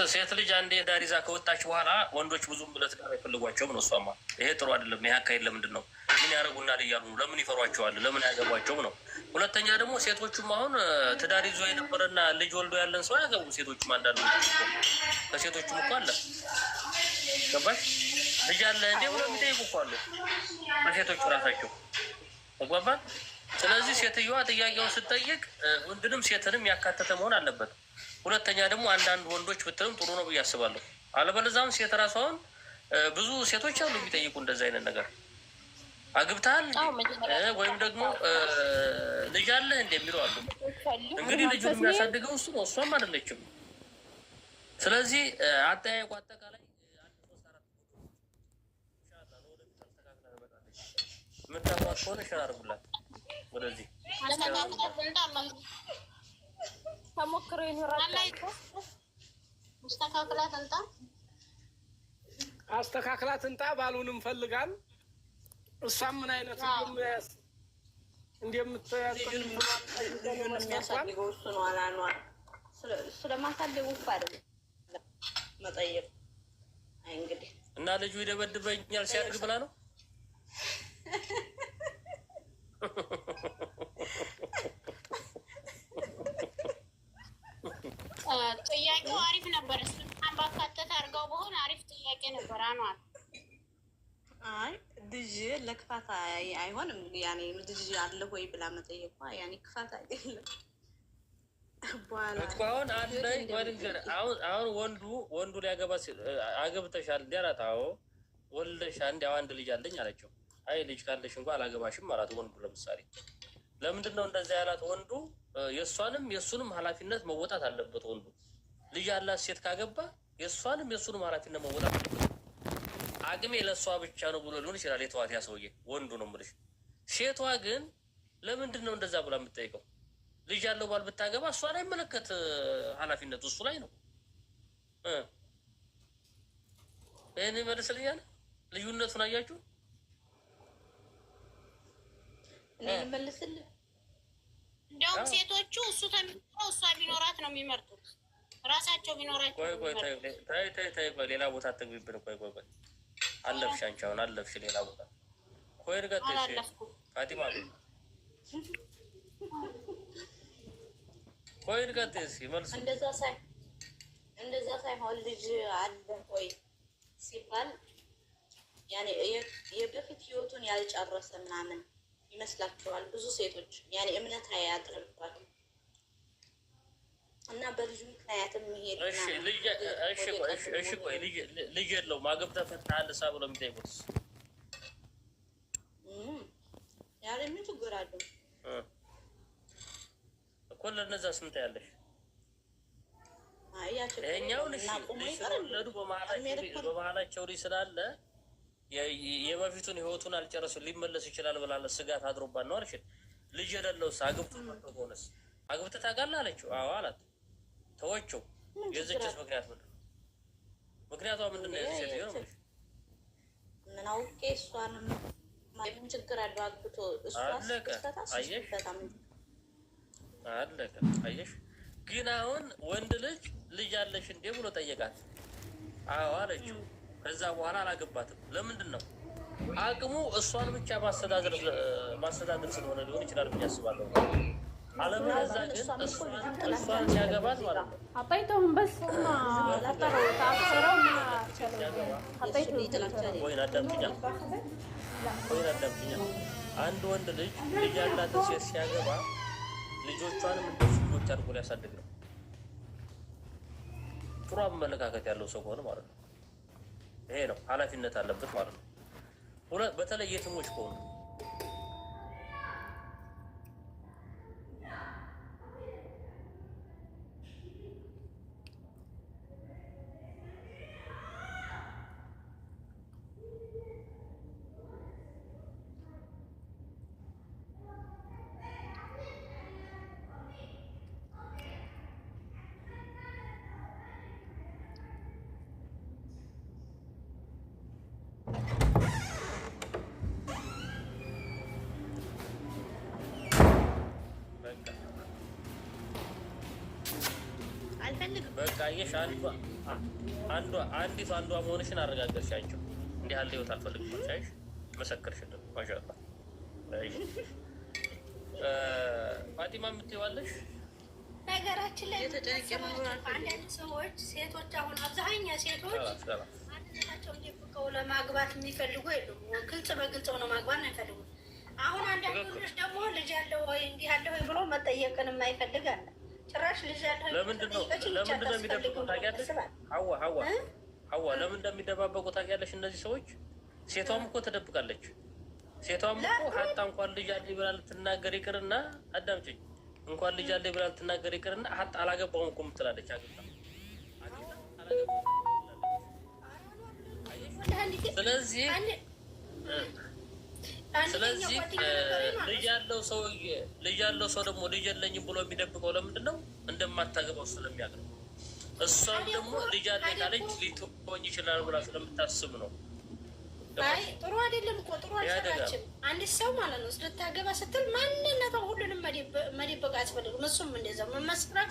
ሴት ልጅ አንዴ ዳር ይዛ ከወጣች በኋላ ወንዶች ብዙም ለትዳር አይፈልጓቸውም ነው እሷማ። ይሄ ጥሩ አይደለም። ይሄ አካሄድ ለምንድን ነው? ምን ያደርጉናል እያሉ ነው። ለምን ይፈሯቸዋል? ለምን አያገቧቸውም ነው። ሁለተኛ ደግሞ ሴቶቹም አሁን ትዳር ይዞ የነበረና ልጅ ወልዶ ያለን ሰው አያገቡም። ሴቶቹም አንዳንዱ ከሴቶቹም እኮ አለ ገባሽ? ልጅ አለ እንዴ ብሎ የሚጠይቁ እኮ አሉ ከሴቶቹ ራሳቸው ተግባባል። ስለዚህ ሴትዮዋ ጥያቄውን ስትጠይቅ ወንድንም ሴትንም ያካተተ መሆን አለበት። ሁለተኛ ደግሞ አንዳንድ ወንዶች ብትልም ጥሩ ነው ብዬ አስባለሁ። አለበለዚያም ሴት ራሷን ብዙ ሴቶች አሉ የሚጠይቁ እንደዚህ አይነት ነገር አግብተሃል ወይም ደግሞ ልጅ አለህ እንደሚለው አሉ። እንግዲህ ልጁን የሚያሳድገው እሱ ነው፣ እሷም አይደለችም። ስለዚህ አጠያየቁ አጠቃላይ ምታቋት ከሆነ ሸራርጉላት ወደዚህ ተሞክሮ ይኖራል። መስተካከላት እንጣ አስተካክላት እንጣ ባሉን እንፈልጋል። እሷም ምን አይነት እንደምትያሳድገው እሱ ነው አላኗል። ስለማሳደጉ እኮ አይደለም መጠየቅ። አይ እንግዲህ እና ልጁ ይደበድበኛል ሲያድግ ብላ ነው ጥያቄው አሪፍ ነበር። እሱን ባካተት አድርገው በሆነ አሪፍ ጥያቄ ነበር። አኗል አይ ልጅ ለክፋት አይሆንም። ያኔ ልጅ አለ ወይ ብላ መጠየቋ ያኔ ክፋት አይደለም። አሁን አንደኝ አሁን ወንዱ ሊያገባ አገብተሻል እንዲ አላት። አዎ ወልደሻል እንዲ አንድ ልጅ አለኝ አለችው። አይ ልጅ ካለሽ እንኳ አላገባሽም አላት ወንዱ። ለምሳሌ ለምንድን ነው እንደዛ ያላት? ወንዱ የእሷንም የእሱንም ኃላፊነት መወጣት አለበት። ወንዱ ልጅ ያላት ሴት ካገባ የእሷንም የእሱንም ኃላፊነት መወጣት አለበት። አቅሜ ለእሷ ብቻ ነው ብሎ ሊሆን ይችላል የተዋት ያ ሰውዬ፣ ወንዱ ነው የምልሽ። ሴቷ ግን ለምንድን ነው እንደዛ ብላ የምትጠይቀው? ልጅ ያለው ባል ብታገባ እሷ ላይ መለከት ኃላፊነቱ እሱ ላይ ነው። ይህን ይመልስልኛል። ልዩነቱን አያችሁ? እኔ ልመልስልህ። እንደውም ሴቶቹ እሱ ተሚኖረው እሷ ቢኖራት ነው የሚመርጡት። ራሳቸው ቢኖራቸው። ቆይ ሌላ ቦታ አትግቢብን። ቆይ አለፍሽ፣ አንቺ አሁን አለፍሽ ሌላ ቦታ። ቆይ እርገጥሽ ፋቲማ ቆይ እርገጥሽ ይመልሱ። እንደዛ ሳይሆን ልጅ አለ ወይ ሲባል ያኔ የበፊት ህይወቱን ያልጨረሰ ምናምን ይመስላችኋል ብዙ ሴቶች። ያኔ እምነት አያድርባትም እና በልጁ ምክንያትም ይሄድ ቆይ ልጅ የለውም አገብተህ ፈትተሃል ብለው የሚጠይቁት ያለ ምን ችግር አለው እኮ ለእነዛ ስንት ያለሽ ይኸኛውን ልጅ ስለወለዱ በመሀላቸው ልጅ ስላለ የበፊቱን ህይወቱን አልጨረሱም ሊመለስ ይችላል ብላለ ስጋት አድሮባት ነው አልሽ። ልጅ የሌለውስ አግብቶ መጥቶ ከሆነስ አግብተህ ታውቃለህ አለችው። አዎ አላት። ተወችው። የዝችስ ምክንያት ምንድን ነው? ምክንያቷ ምንድን ነው? ሴት ነው ምን አውቄ እሷንም ምን ችግር አለው አግብቶ እሷ አለቀ። አየሽ ግን አሁን ወንድ ልጅ አለሽ እንዴ ብሎ ጠየቃት። አዎ አለችው። ከዛ በኋላ አላገባትም። ለምንድን ነው? አቅሙ እሷን ብቻ ማስተዳደር ስለሆነ ሊሆን ይችላል ብዬ አስባለሁ። አለበለዚያ ግን እሷን ሲያገባት ማለት ነው ወይን አዳምጪኛ። አንድ ወንድ ልጅ ያላትን ሴት ሲያገባ ልጆቿንም እንደሱ ልጆች አድርጎ ሊያሳድግ ነው። ጥሩ አመለካከት ያለው ሰው ከሆነ ማለት ነው። ይሄ ነው ኃላፊነት አለበት ማለት ነው። በተለይ የትሞች ከሆኑ አልፈልግም። በቃ አየሽ፣ አንዷ መሆንሽን አረጋገጥሻቸው። እንዲህ ያለ ህይወት አልፈልግም አልሻይሽ፣ መሰከርሽልን። ማሻአላህ። ፋቲማ የምትይዋለሽ ነገራችን ላይ አንዳንድ ሰዎች ሴቶች፣ አሁን አብዛኛ ሴቶች ማንነታቸው እንዲፍቀው ለማግባት የሚፈልጉ የሉም። ግልጽ በግልጽ ሆነ ማግባት ነው የሚፈልጉት። አሁን አንዳንድ ወንዶች ደግሞ ልጅ ያለው ወይ እንዲህ ያለው ወይ ብሎ መጠየቅን የማይፈልግ አለ። ጭራሽ ልጅ ያለው ለምንድን ነው የሚደብቁ ታውቂያለሽ? ሀዋ ለምን እንደሚደባበቁ ታውቂያለሽ? እነዚህ ሰዎች ሴቷም እኮ ትደብቃለች። ሴቷም እኮ ሀታ እንኳን ልጅ አለኝ ብላ ልትናገር ይቅርና፣ አዳምጪኝ፣ እንኳን ልጅ አለኝ ብላ ልትናገር ይቅርና ሀታ አላገባውም እኮ የምትላለች። ስለዚህ ልጅ ያለው ሰው ደግሞ ልጅ የለኝም ብሎ የሚደብቀው ለምንድን ነው? እንደማታገባው ስለሚያውቅ ነው። እሷም ደግሞ ልጅ አለኝ ካለች ሊትሆኝ ይችላል ብላ ስለምታስብ ነው። አይ ጥሩ አይደለም እኮ ጥሩ አልሰራችም። አንድ ሰው ማለት ነው ስለታገባ ስትል ማንነቷን ሁሉንም መደበቅ አያስፈልግም። እሱም እንደዛው መመስከር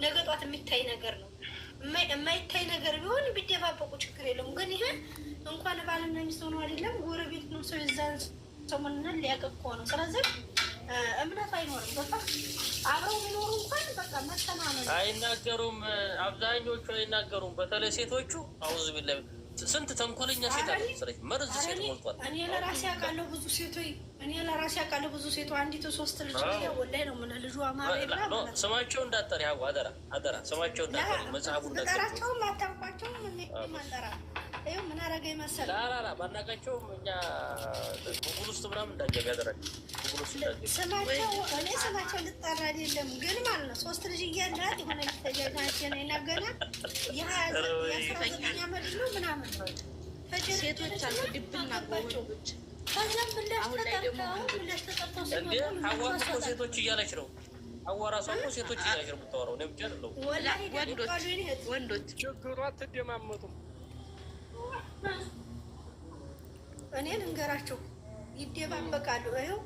ነገ ጧት የሚታይ ነገር ነው። የማይታይ ነገር ቢሆን ቢደባበቁ ችግር የለውም። ግን ይሄ እንኳን ባልና ሚስት ሆኖ አይደለም ጎረቤት ነው ሰው የዛን ሰሞኑን ሊያውቅ እኮ ነው። ስለዚህ እምነት አይኖርም። በቃ አብረው ቢኖሩ እንኳን በቃ መተማመን አይናገሩም። አብዛኞቹ አይናገሩም። በተለይ ሴቶቹ አውዝ ቢላ ስንት ተንኮለኛ ሴት አለ መሰለኝ። መርዝ ሴት ሞልቷል። እኔ ለራሴ አውቃለሁ ብዙ ሴቶች አንዲቱ 3 ልጅ ወላሂ ነው ምን ልጇ አማራ ይላል። ስማቸው እንዳጠሪ አደራ ስማቸው እንዳጠሪ መጽሐፉ እንዳጠራቸው ማታውቋቸው ምን ማንጠራ ይኸው ምን አደረገ ይመሰል ላላላ ባናቃቸውም እኛ ጉግል ውስጥ ምናምን እንዳገቢ ያደረጋል። ስማቸው ልጠራ አይደለም ግን ማለት ነው 3 ልጅ እያላት የሆነ ተጃጅናችን ይናገራል። የ29 ዓመት ነው ምናምን ሴቶች አሉ ድብና ወንዶች። ከዛም ብላሽ ተጠርተው ሀዋ እኮ ሴቶች እያለች ነው። ሀዋ ራሷ እኮ ሴቶች እያለች ነው የምታወራው። እኔ ብቻ አይደለሁም። ወንዶች ችግሩ አትደማመጡም። እኔ ልንገራቸው ይደባበቃሉ። ይኸው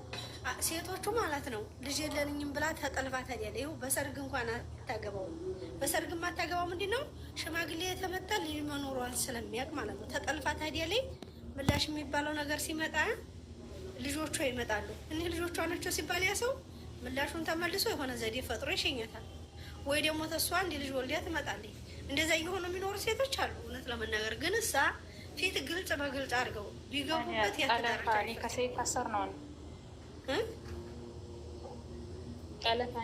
ሴቶቹ ማለት ነው ልጅ የለኝም ብላ ተጠልፋ ታዲያ ይኸው በሰርግ እንኳን አታገባውም። በሰርግ የማታገባው ምንድን ነው ሽማግሌ የተመጣ ልጅ መኖሯን ስለሚያውቅ ማለት ነው። ተጠልፋ ታዲያ ላይ ምላሽ የሚባለው ነገር ሲመጣ ልጆቿ ይመጣሉ። እኒህ ልጆቿ ናቸው ሲባል ያ ሰው ምላሹን ተመልሶ የሆነ ዘዴ ፈጥሮ ይሸኛታል። ወይ ደግሞ ተሷ እንዲ ልጅ ወልዲያ ትመጣለች። እንደዛ እየሆኑ የሚኖሩ ሴቶች አሉ። እውነት ለመናገር ግን እሳ ፊት ግልጽ በግልጽ አድርገው ቢገቡበት ያተዳረቻ ከሰር ነው ቀለታ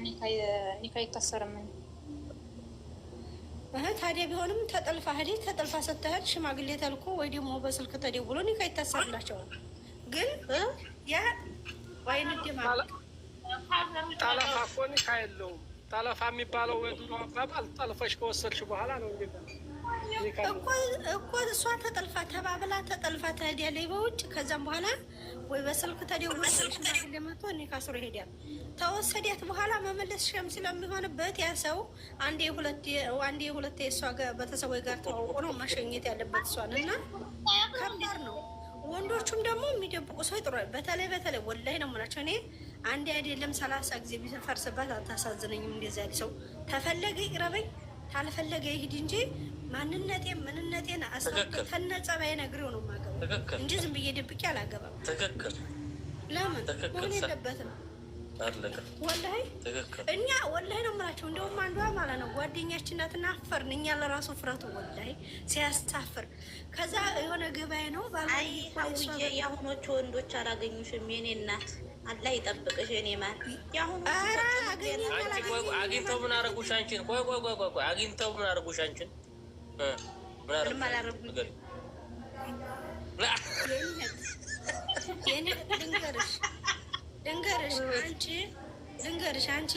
ኒካ ይከሰርም። ታዲያ ቢሆንም ተጠልፋ ሄደች። ተጠልፋ ስትሄድ ሽማግሌ ተልኮ ወይ ደግሞ በስልክ ተደውሎ ኒካ ይታሰርላቸዋል። ግን ያ ወይንድማ ጠለፋ እኮ ኒካ የለውም። ጠለፋ የሚባለው የድሮ አባባል ጠልፈሽ ከወሰድሽ በኋላ ነው እኮ እሷ ተጠልፋ ተባብላ ተጠልፋ ትሄዳለች በውጭ። ከዛም በኋላ ወይ በስልክ ተደውሎ ሽማግሌ መጥቶ ኒካ አስሮ ይሄዳል። ተወሰዳት በኋላ መመለስ ሸም ስለሚሆንበት ያ ሰው አንዴ ሁለቴ እሷ ቤተሰቦች ጋር ተዋውቆ ነው መሸኘት ያለበት እሷን እና ከባድ ነው። ወንዶቹም ደግሞ የሚደብቁ ሰው ይጥሯል። በተለይ ወላሂ ነው የምላቸው እኔ አንዴ አይደለም 30 ጊዜ ቢፈርስበት አታሳዝነኝም። እንደዚያ ሰው ተፈለገ ይቅረበኝ ካልፈለገ ይሂድ እንጂ ምንነቴን አስረከተነ ጸባይ ነግሬው ነው የማገባው እንጂ ዝም ብዬ ደብቄ አላገባም። ለምን መሆን የለበትም። ወላሂ እኛ ወላሂ ነው የምላቸው። እንደውም አንዷ ማለት ነው ጓደኛችን ናትና አፈርን እኛ ለራሱ ፍረቱ ወላሂ ሲያስታፍር። ከዛ የሆነ ገበያ ነው የአሁኖቹ ወንዶች አላገኙሽም የኔ እናት። አላህ ይጠብቅሽ የኔ ማር። አግኝተው ምን አደረጉሽ አንቺን? ቆይ አግኝተው ምን አደረጉሽ አንቺን? ልንገርሽ አንቺ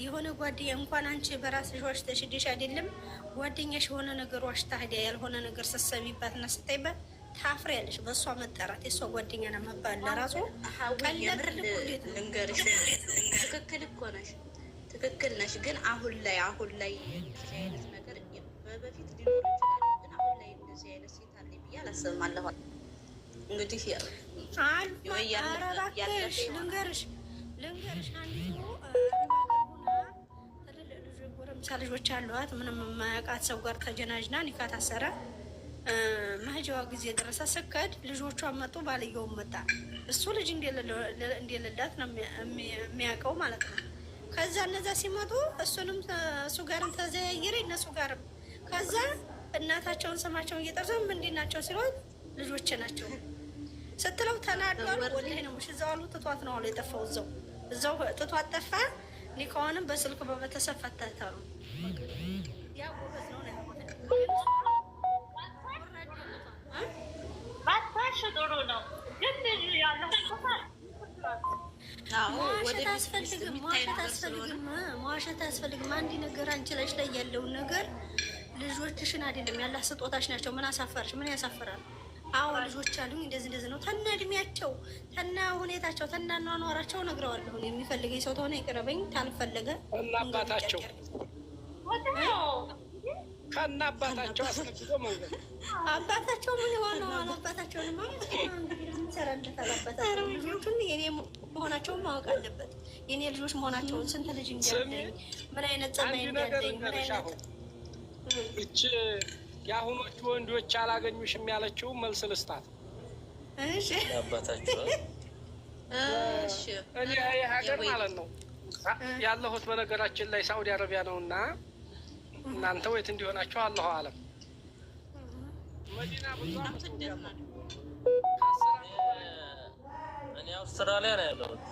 የሆነ ጓደኛ እንኳን አንቺ በራስሽ ዋሽተሽ ሄደሽ አይደለም ጓደኛሽ የሆነ ነገር ዋሽታ ሄዳ ያልሆነ ነገር ስትሰሚባት እና ስታይባት ታፍሪያለሽ። በእሷ መጠራት የእሷ ጓደኛ ነው መባል ለራሱ ልንገርሽ፣ ትክክል እኮ ነሽ፣ ትክክል ነሽ። ግን አሁን ላይ እንደዚህ አይነት ነገር በፊት ሊኖር ይችላል። ግን አሁን ላይ እንደዚህ አይነት ሴት አለ ብዬ አላስብም። አለኋ እንግዲህ ልንገርሽ አንዲቱ ትልልቅ ልጅ ጎረምሳ የጎረምሳ ልጆች አሏት። ምንም የማያውቃት ሰው ጋር ተጀናጅና ኒካ ታሰረ። መሄጃዋ ጊዜ ደረሰ። ስከድ ልጆቿን መጡ፣ ባልየውን መጣ። እሱ ልጅ እንደሌላት ነው የሚያውቀው ማለት ነው። ከዛ እነዛ ሲመጡ እሱንም እሱ ጋርም ተዘያየረ እነሱ ጋርም። ከዛ እናታቸውን ስማቸውን እየጠሩ ምንድን ናቸው ሲሏት ልጆች ናቸው ስትለው ተናዷል። ወላሂ ነው ሙሽ እዛው አሉ። ትቷት ነው አሉ የጠፋው። እዛው ትቷት ጠፋ። ኒካዋንም በስልክ በቤተሰብ ፈታታሉ። ያ ጎበዝ ነው ነው ባታሽ ጥሩ ነው ግን ያለው መዋሸት አያስፈልግም። አንድ ነገር አንቺ ላይ ያለውን ነገር ልጆችሽን አይደለም ያላ ስጦታሽ ናቸው። ምን አሳፈርሽ? ምን ያሳፍራል? አዎ ልጆች አሉኝ እንደዚህ ነው። ተና እድሜያቸው፣ ተና ሁኔታቸው፣ ተና ኗኗራቸው ነግረዋለሁ። የሚፈልገኝ ሰው ተሆነ ይቅረበኝ፣ ታልፈለገ እና አባታቸው ከና አባታቸው አስነግዶ መንገድ አባታቸው ምን የሆነው አባታቸውን ማለት ልጆቹን የኔ መሆናቸውን ማወቅ አለበት። የኔ ልጆች መሆናቸውን ስንት ልጅ እንዲያለኝ ምን አይነት ጸባይ እንዲያለኝ ምን አይነት እች የአሁኖቹ ወንዶች አላገኙሽም ያለችው መልስ ልስጣት። እሺ አባታቸው እኔ ሀገር ማለት ነው ያለሁት በነገራችን ላይ ሳኡዲ አረቢያ ነውና እናንተ ወይት እንዲሆናችሁ አላሁ አለም። መዲና ብዙ እኔ አውስትራሊያ ነው ያለሁት።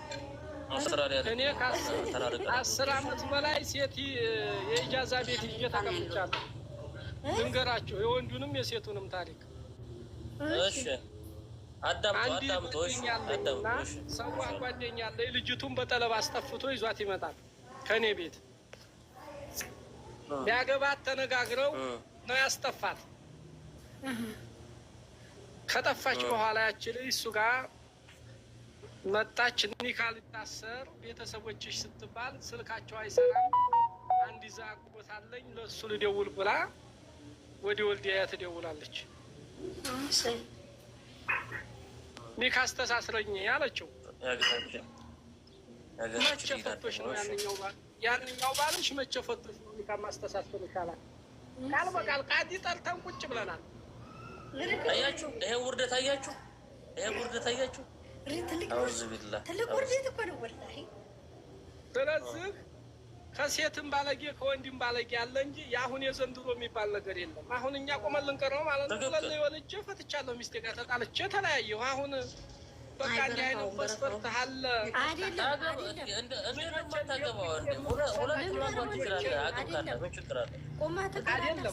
አውስትራሊያ እኔ ከ10 ዓመት በላይ ሴት የኢጃዛ ቤት ይዤ ተቀምጫለሁ። ልንገራቸው የወንዱንም የሴቱንም ታሪክ። እሺ አዳምጡ። ሰው ጓደኛ አለኝ። ልጅቱን በጠለብ አስጠፍቶ ይዟት ይመጣል ከእኔ ቤት። ቢያገባት ተነጋግረው ነው ያስጠፋት። ከጠፋች በኋላ ያችል እሱ ጋር መጣች። ኒካ ሊታሰር ቤተሰቦችሽ ስትባል ስልካቸው አይሰራም። አንድ ይዛ አጎታለኝ ለእሱ ልደውል ብላ ወደ ወልዲያ ትደውላለች። ኒካ አስተሳስረኝ ያለችው መቼ ፈቶሽ ነው ያንኛው ባልሽ መቼ ፈቶሽ ነው ኒካ ማስተሳሰር ይቻላል? ቃል በቃል ቃዲ ጠርተን ቁጭ ብለናል። አያችሁ፣ ይሄ ውርደት አያችሁ፣ ትልቅ ውርደት እኮ ነው ወላሂ። ስለዚህ ከሴትም ባለጌ ከወንድም ባለጌ አለ እንጂ የአሁን የዘንድሮ የሚባል ነገር የለም። አሁን እኛ ቆመን ልንቀረው ማለት ነው። ለለ ወልጄ ፈትቻለሁ፣ ሚስቴ ጋር ተጣልቼ ተለያየሁ። አሁን በቃ እንዲህ አይነት መስፈርት አለ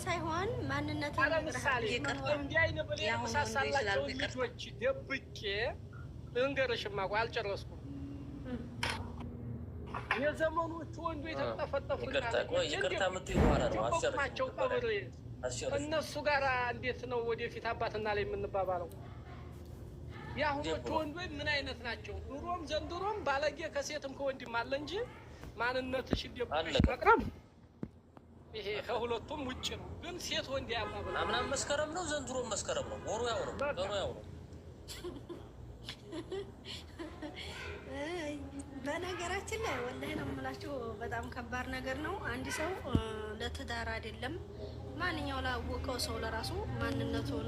ሳይሆን ማንነት እንዲህ አይነት ብለ የመሳሳላቸውን ልጆች ደብቄ እንገርሽማ አልጨረስኩም። የዘመኖቹ ወንዱ የተጠፈጠፉናቸው ቀብር እነሱ ጋር እንዴት ነው ወደፊት አባትና ላይ የምንባባለው? የአሁኖቹ ወንዶች ምን አይነት ናቸው? ድሮም ዘንድሮም ባለጌ ከሴትም ከወንድም አለ እንጂ ማንነትሽ ደብቀሽ መቅረብ ይሄ ከሁለቱም ውጭ ነው። ግን ሴት ወንድ ያባብላል። አምናም መስከረም ነው፣ ዘንድሮም መስከረም ነው። ወሩ ያው ነው። በነገራችን ላይ ወላሂ ነው የምላችሁ፣ በጣም ከባድ ነገር ነው። አንድ ሰው ለትዳር አይደለም ማንኛው ላወቀው ሰው ለራሱ ማንነቱን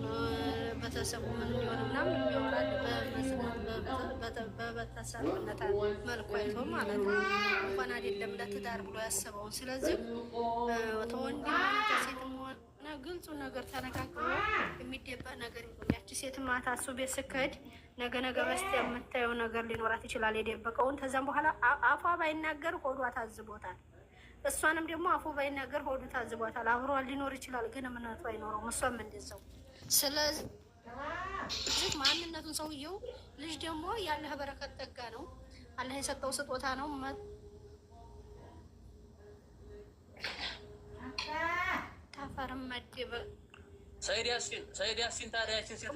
ቤተሰቡ ምን እንዲሆነ ምናምን የሚያወራል በቤተሰብነት መልኩ አይቶ ማለት ነው። እንኳን አይደለም ለትዳር ብሎ ያሰበውን። ስለዚህ ተወንድ ሴትም ሆነ ግልጹ ነገር ተነጋግሮ የሚደባ ነገር ይሁን። ያቺ ሴት ማታ እሱ ቤት ስከድ ነገ በስቲያ የምታየው ነገር ሊኖራት ይችላል የደበቀውን። ከዛም በኋላ አፏ ባይናገር ሆዷ ታዝቦታል። እሷንም ደግሞ አፉ ባይናገር ሆዱ ታዝቧታል። አብሮ ሊኖር ይችላል ግን እምነቱ አይኖረውም። እሷም እንደዛው። ስለዚህ ማንነቱን ሰውየው ልጅ ደግሞ ያለህ በረከት ጠጋ ነው፣ አላህ የሰጠው ስጦታ ነው። ታፈርም መደበ ሰይድ ያሲን ታዲያችን ሴት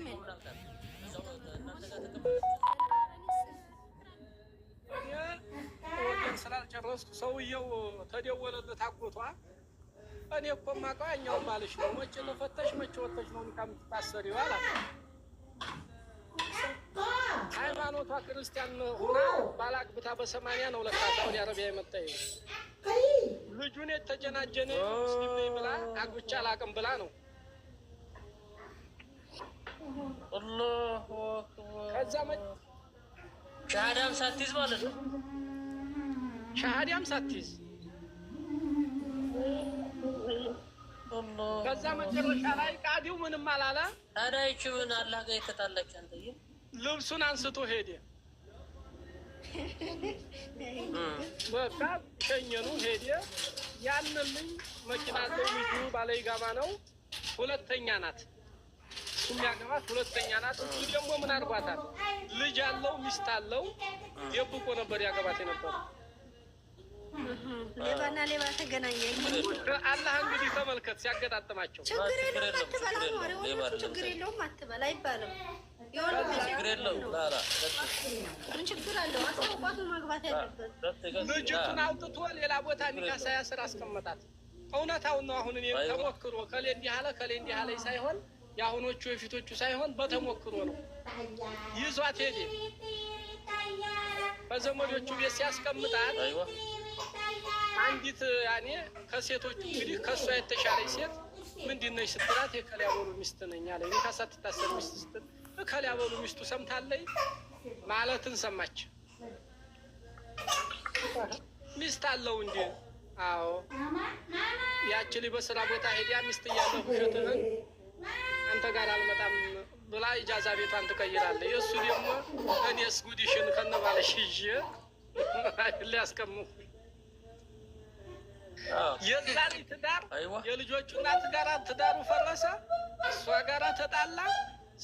ወገን ስላልጨረስኩ ሰውየው ተደወለለት አጎቷ። እኔ እኮ የማውቀው ያኛውን ባልሽ ነው፣ መቼ ተፈተሽ መቼ ወተሽ ነው ኒካ የምትታሰሪው አላት። ሃይማኖቷ ክርስቲያን ሆና ባላግብታ በ80 ነው ለካ ሳውዲ አረቢያ የመጣው። ልጁን የተጀናጀነ ሙስሊም ነኝ ብላ አግብቻ አላውቅም ብላ ነው። አላሁ አክበር። ከዛ ሻሃዳም ሳትይዝ ማለት ነው። ሻሃዳም ሳትይዝ ከዛ መጨረሻ ላይ ቃዲው ምንም አላለ። ታዲያ ይቺ ምን አላህ ጋር የተጣላች አንተዬ? ልብሱን አንስቶ ሄደ። በቃ ሸኘኑ ሄደ። ያንን መኪና ዘውጁ ባለይጋማ ነው። ሁለተኛ ናት የሚያገባት ሁለተኛ ናት። እሱ ደግሞ ምን አርጓታል? ልጅ አለው ሚስት አለው። የብቆ ነበር ያገባት የነበረው። ሌባና ሌባ ተገናኘ። አላህ እንግዲህ ተመልከት ሲያገጣጥማቸው። ችግር የለውም አትበላ ነው። ችግር የለውም አትበላ አይባልም። ችግር የለውም ላላ ምን ችግር አለው? አስታውቋት ማግባት ያለበት። ልጅቱን አውጥቶ ሌላ ቦታ ኒካ ሳያስር አስቀመጣት። እውነታውን ነው። አሁን እኔ ተሞክሮ ከሌ እንዲህ አለ ከሌ እንዲህ አለ ሳይሆን የአሁኖቹ የፊቶቹ ሳይሆን በተሞክሮ ነው። ይዟት ሄደ። በዘመዶቹ ቤት ሲያስቀምጣት አንዲት ያኔ ከሴቶቹ እንግዲህ ከእሷ የተሻለች ሴት ምንድን ነች ስትላት የከሌ አበሉ ሚስት ነኝ አለ። እኔ ካሳትታሰር ሚስት ስትል ከሌ አበሉ ሚስቱ ሰምታለኝ ማለትን ሰማች። ሚስት አለው እንዴ? አዎ። ያቺ ልጅ በስራ ቦታ ሄዲያ ሚስት እያለሁ ውሸትህን አንተ ጋር አልመጣም ብላ ኢጃዛ ቤቷን ትቀይራለች። የእሱ ደግሞ እኔስ ጉዲሽን ከነባለሽ ይዤ ሊያስቀምጡ የዛሬ ትዳር የልጆቹ እናት ጋራ ትዳሩ ፈረሰ። እሷ ጋራ ተጣላ።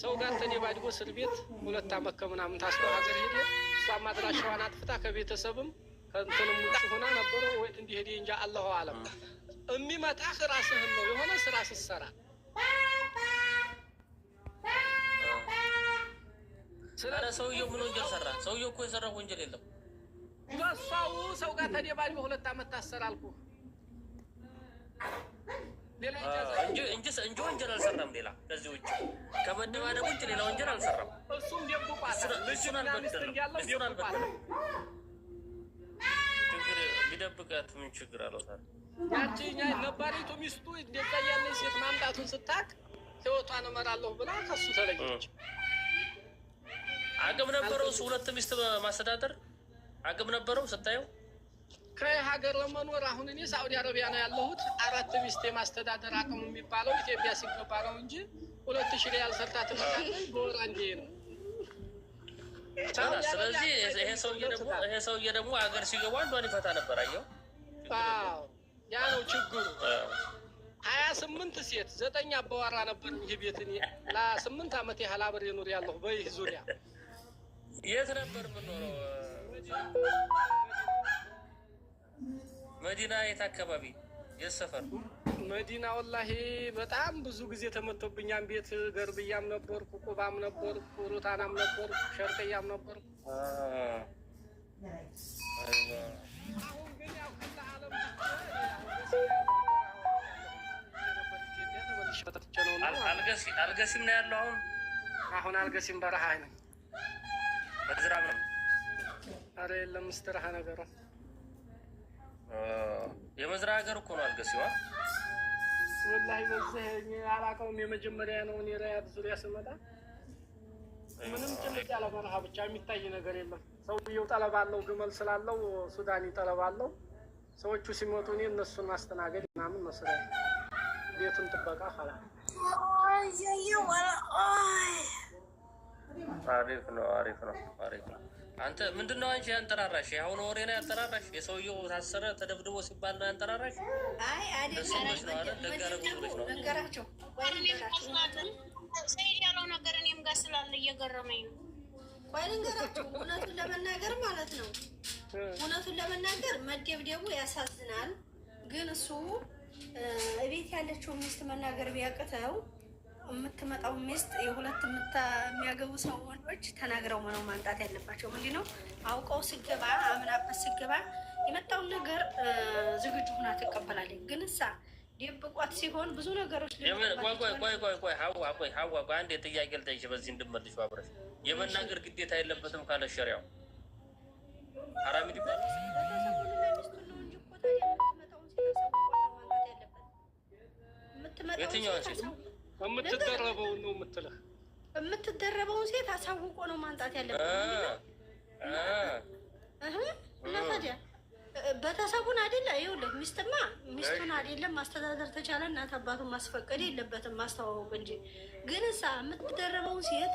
ሰው ጋር ተደባድቦ እስር ቤት 2 ዓመት ከምናምን ታስሮ ሀገር ሄደ። እሷም አድራሻዋን አጥፍታ ከቤተሰብም ከእንትንም ውጭ ሆና ነበረ። ወይት እንዲሄድ እንጃ አላሁ አለም። የሚመጣህ ራስህን ነው የሆነ ስራ ስትሰራ። ኧረ ሰውየው ምን ወንጀል ሰራ? ሰውየው እኮ የሰራው ወንጀል የለም። በሷው ሰው ጋር ተደባድቦ 2 ዓመት ታሰራልኩ። ሌላ እንጂ ወንጀል አልሰራም። ሌላ ከዚህ ውጭ ከመደባደብ ውጭ ሌላ ወንጀል አልሰራም። እሱም ደብቋል። ልጁን አልበደለም። ችግር ቢደብቃት ምን ችግር አለው? ያቺኛ ነባሪቱ ሚስቱ እንደዛ ያለች ሴት ማምጣቱን ስታቅ ህይወቷን እመራለሁ ብላ ከሱ ተለየች። አቅም ነበረው እሱ 2 ሚስት ማስተዳደር አቅም ነበረው ስታየው። ከሀገር ለመኖር አሁን እኔ ሳዑዲ አረቢያ ነው ያለሁት። 4 ሚስት የማስተዳደር አቅሙ የሚባለው ኢትዮጵያ ሲገባ ነው እንጂ 2000 ሪያል ሰርታ ትመጣለች በወር አንዴ ነው። ስለዚህ ይሄ ሰውዬ ደግሞ ሀገር ሲገባ አንዷን ይፈታ ነበር። አየው። አዎ ያ ነው ችግሩ። 28 ሴት 9 አባዋራ ነበር ይህ ቤት። እኔ ለ8 ዓመት ያህል አብሬ ኖር ያለሁ በይህ ዙሪያ። የት ነበር የምንኖረው? መዲና የት አካባቢ? የት ሰፈር? መዲና ወላሂ በጣም ብዙ ጊዜ ተመቶብኛም። ቤት ገርብያም ነበርኩ፣ ቁባም ነበርኩ፣ ሩታናም ነበርኩ፣ ሸርቅያም ነበርኩ። አሁን ግን ያው ከዛ ዓለም አልገሲም ነው ያለው። አሁን አልገሲም በረሃ ነኝ። በዝራብ ነው። ኧረ የለም ስትራሃ ነገሯ የመዝራ ሀገር እኮ ነው አልገሲዋ። ወላሂ በዚህ አላውቀውም። የመጀመሪያ ነው እኔ ሪያድ ዙሪያ ስመጣ። ምንም ጭልጥ ያለ በረሃ ብቻ የሚታይ ነገር የለም። ሰውየው ጠለብ አለው፣ ግመል ስላለው ሱዳኒ ጠለብ አለው። ሰዎቹ ሲመጡ እኔ እነሱን ማስተናገድ ምናምን መስሪያ ቤቱን ጥበቃ ኋላ። አሪፍ ነው። አንተ ምንድን ነው አንቺ ያንጠራራሽ? የአሁኑ ወሬ ነው ያንጠራራሽ? የሰውየው ታሰረ ተደብድቦ ሲባል ነው ያንጠራራሽ? አይ አይደለም። ነገራቸው ሰይድ ያለው ነገር እኔም ጋር ስላለ እየገረመኝ ነው። ቆይ ልንገራቸው። እውነቱን ለመናገር ማለት ነው፣ እውነቱን ለመናገር መደብደቡ ያሳዝናል። ግን እሱ እቤት ያለችው ሚስት መናገር ቢያቅተው የምትመጣው ሚስት የሁለት የሚያገቡ ሰው ወንዶች ተናግረው ነው ማምጣት ያለባቸው። ምንድን ነው አውቀው ስገባ አምናበት ስገባ የመጣውን ነገር ዝግጁ ሁና ትቀበላለች። ግን እሳ ደብቋት ሲሆን ብዙ ነገሮች ቆይ ሀዋ አንድ ጥያቄ ልጠይቅሽ በዚህ እንድመልሽ አብረሽ የመናገር ግዴታ የለበትም ካለ ሸሪያው ሐራም ይባላል። የትኛው ሴት የምትደረበውን ነው የምትልህ? የምትደረበውን ሴት አሳውቆ ነው ማንጣት ያለበት። እና ታዲያ ቤተሰቡን አይደለ? ይኸውልህ ሚስትማ ሚስቱን አይደለም ማስተዳደር ተቻለ እናት አባቱን ማስፈቀድ የለበትም ማስተዋወቅ እንጂ። ግን እሳ የምትደረበውን ሴት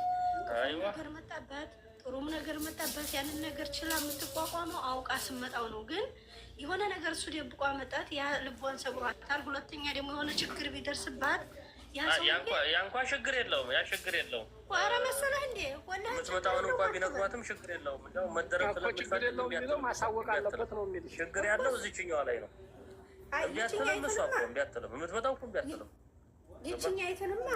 ክፉም ነገር መጣበት ጥሩም ነገር መጣበት ያንን ነገር ችላ የምትቋቋመው አውቃ ስመጣው ነው። ግን የሆነ ነገር እሱ ደብቋ መጣት ያ ልቧን ሰብሯታል። ሁለተኛ ደግሞ የሆነ ችግር ቢደርስባት ያ እንኳ ችግር የለውም። ያ ችግር የለውም። ኧረ መሰለህ እንዴ የምትመጣውን እንኳ ቢነግሯትም ችግር የለውም። እንደው መደረግ ስለምትፈልግ ማሳወቅ አለበት ነው የሚል ችግር ያለው እዚችኛዋ ላይ ነው። እምቢያትልም እሷ እኮ እምቢያትልም የምትመጣው እኮ እምቢያትልም። ይችኛይቱንማ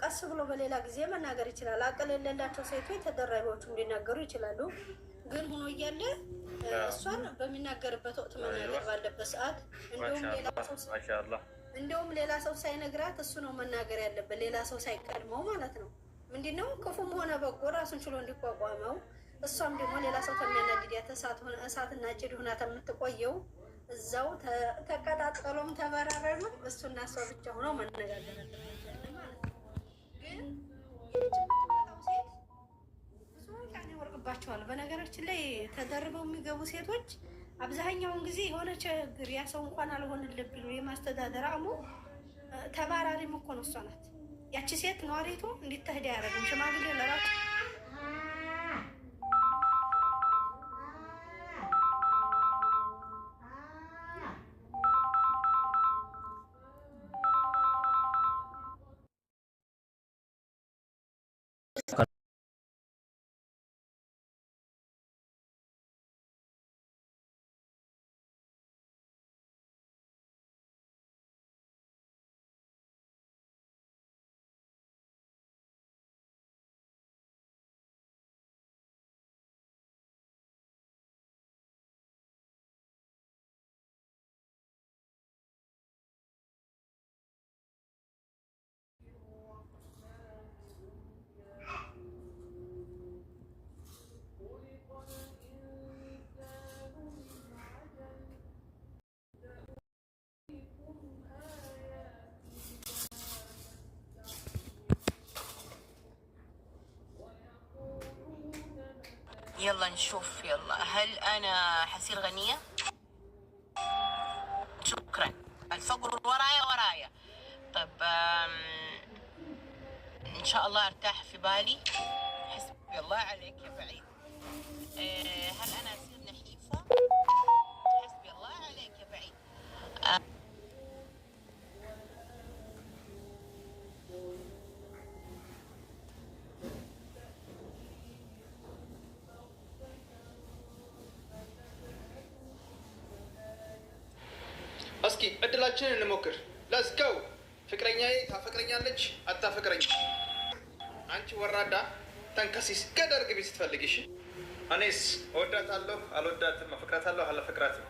ቀስ ብሎ በሌላ ጊዜ መናገር ይችላል። አቅል የሌላቸው ሴቶች ተደራቢዎቹ እንዲናገሩ ይችላሉ። ግን ሆኖ እያለ እሷን በሚናገርበት ወቅት መናገር ባለበት ሰዓት እንደውም ሌላ ሰው ሳይነግራት እሱ ነው መናገር ያለበት፣ ሌላ ሰው ሳይቀድመው ማለት ነው። ምንድነው ክፉም ሆነ በጎ ራሱን ችሎ እንዲቋቋመው፣ እሷም ደግሞ ሌላ ሰው ከሚያናድዳት እሳትና ጭድ ሆና የምትቆየው እዛው ተቀጣጠሎም ተበራረሉም እሱና እሷ ብቻ ሆነው መነጋገር አለበት ማለት ነው። ግን የምትመጣው ሴት ብዙ ጫና ይወርቅባቸዋል። በነገራችን ላይ ተደርበው የሚገቡ ሴቶች አብዛኛውን ጊዜ የሆነ ችግር ያ ሰው እንኳን አልሆንልህ ብሎ የማስተዳደር አሙ ተባራሪም እኮ ነው እሷ ናት። ያቺ ሴት ነዋሪቱ እንዲተህድ ያደረግም ሽማግሌ ለራሱ يلا نشوف. يلا هل أنا حصير غنية؟ شكرا. الفقر ورايا. طب إن شاء الله أرتاح في بالي. حسبي الله عليك يا بعيد. هل أنا أصير نحيفة؟ حسبي الله عليك يا بعيد. እስኪ እድላችንን እንሞክር። ለዝገው ፍቅረኛዬ ታፈቅረኛለች አታፈቅረኝ? አንቺ ወራዳ ተንከሲስ ገደር ግቢ ስትፈልጊሽ። እኔስ እወዳታለሁ አልወዳትም፣ አፈቅራታለሁ አላፈቅራትም።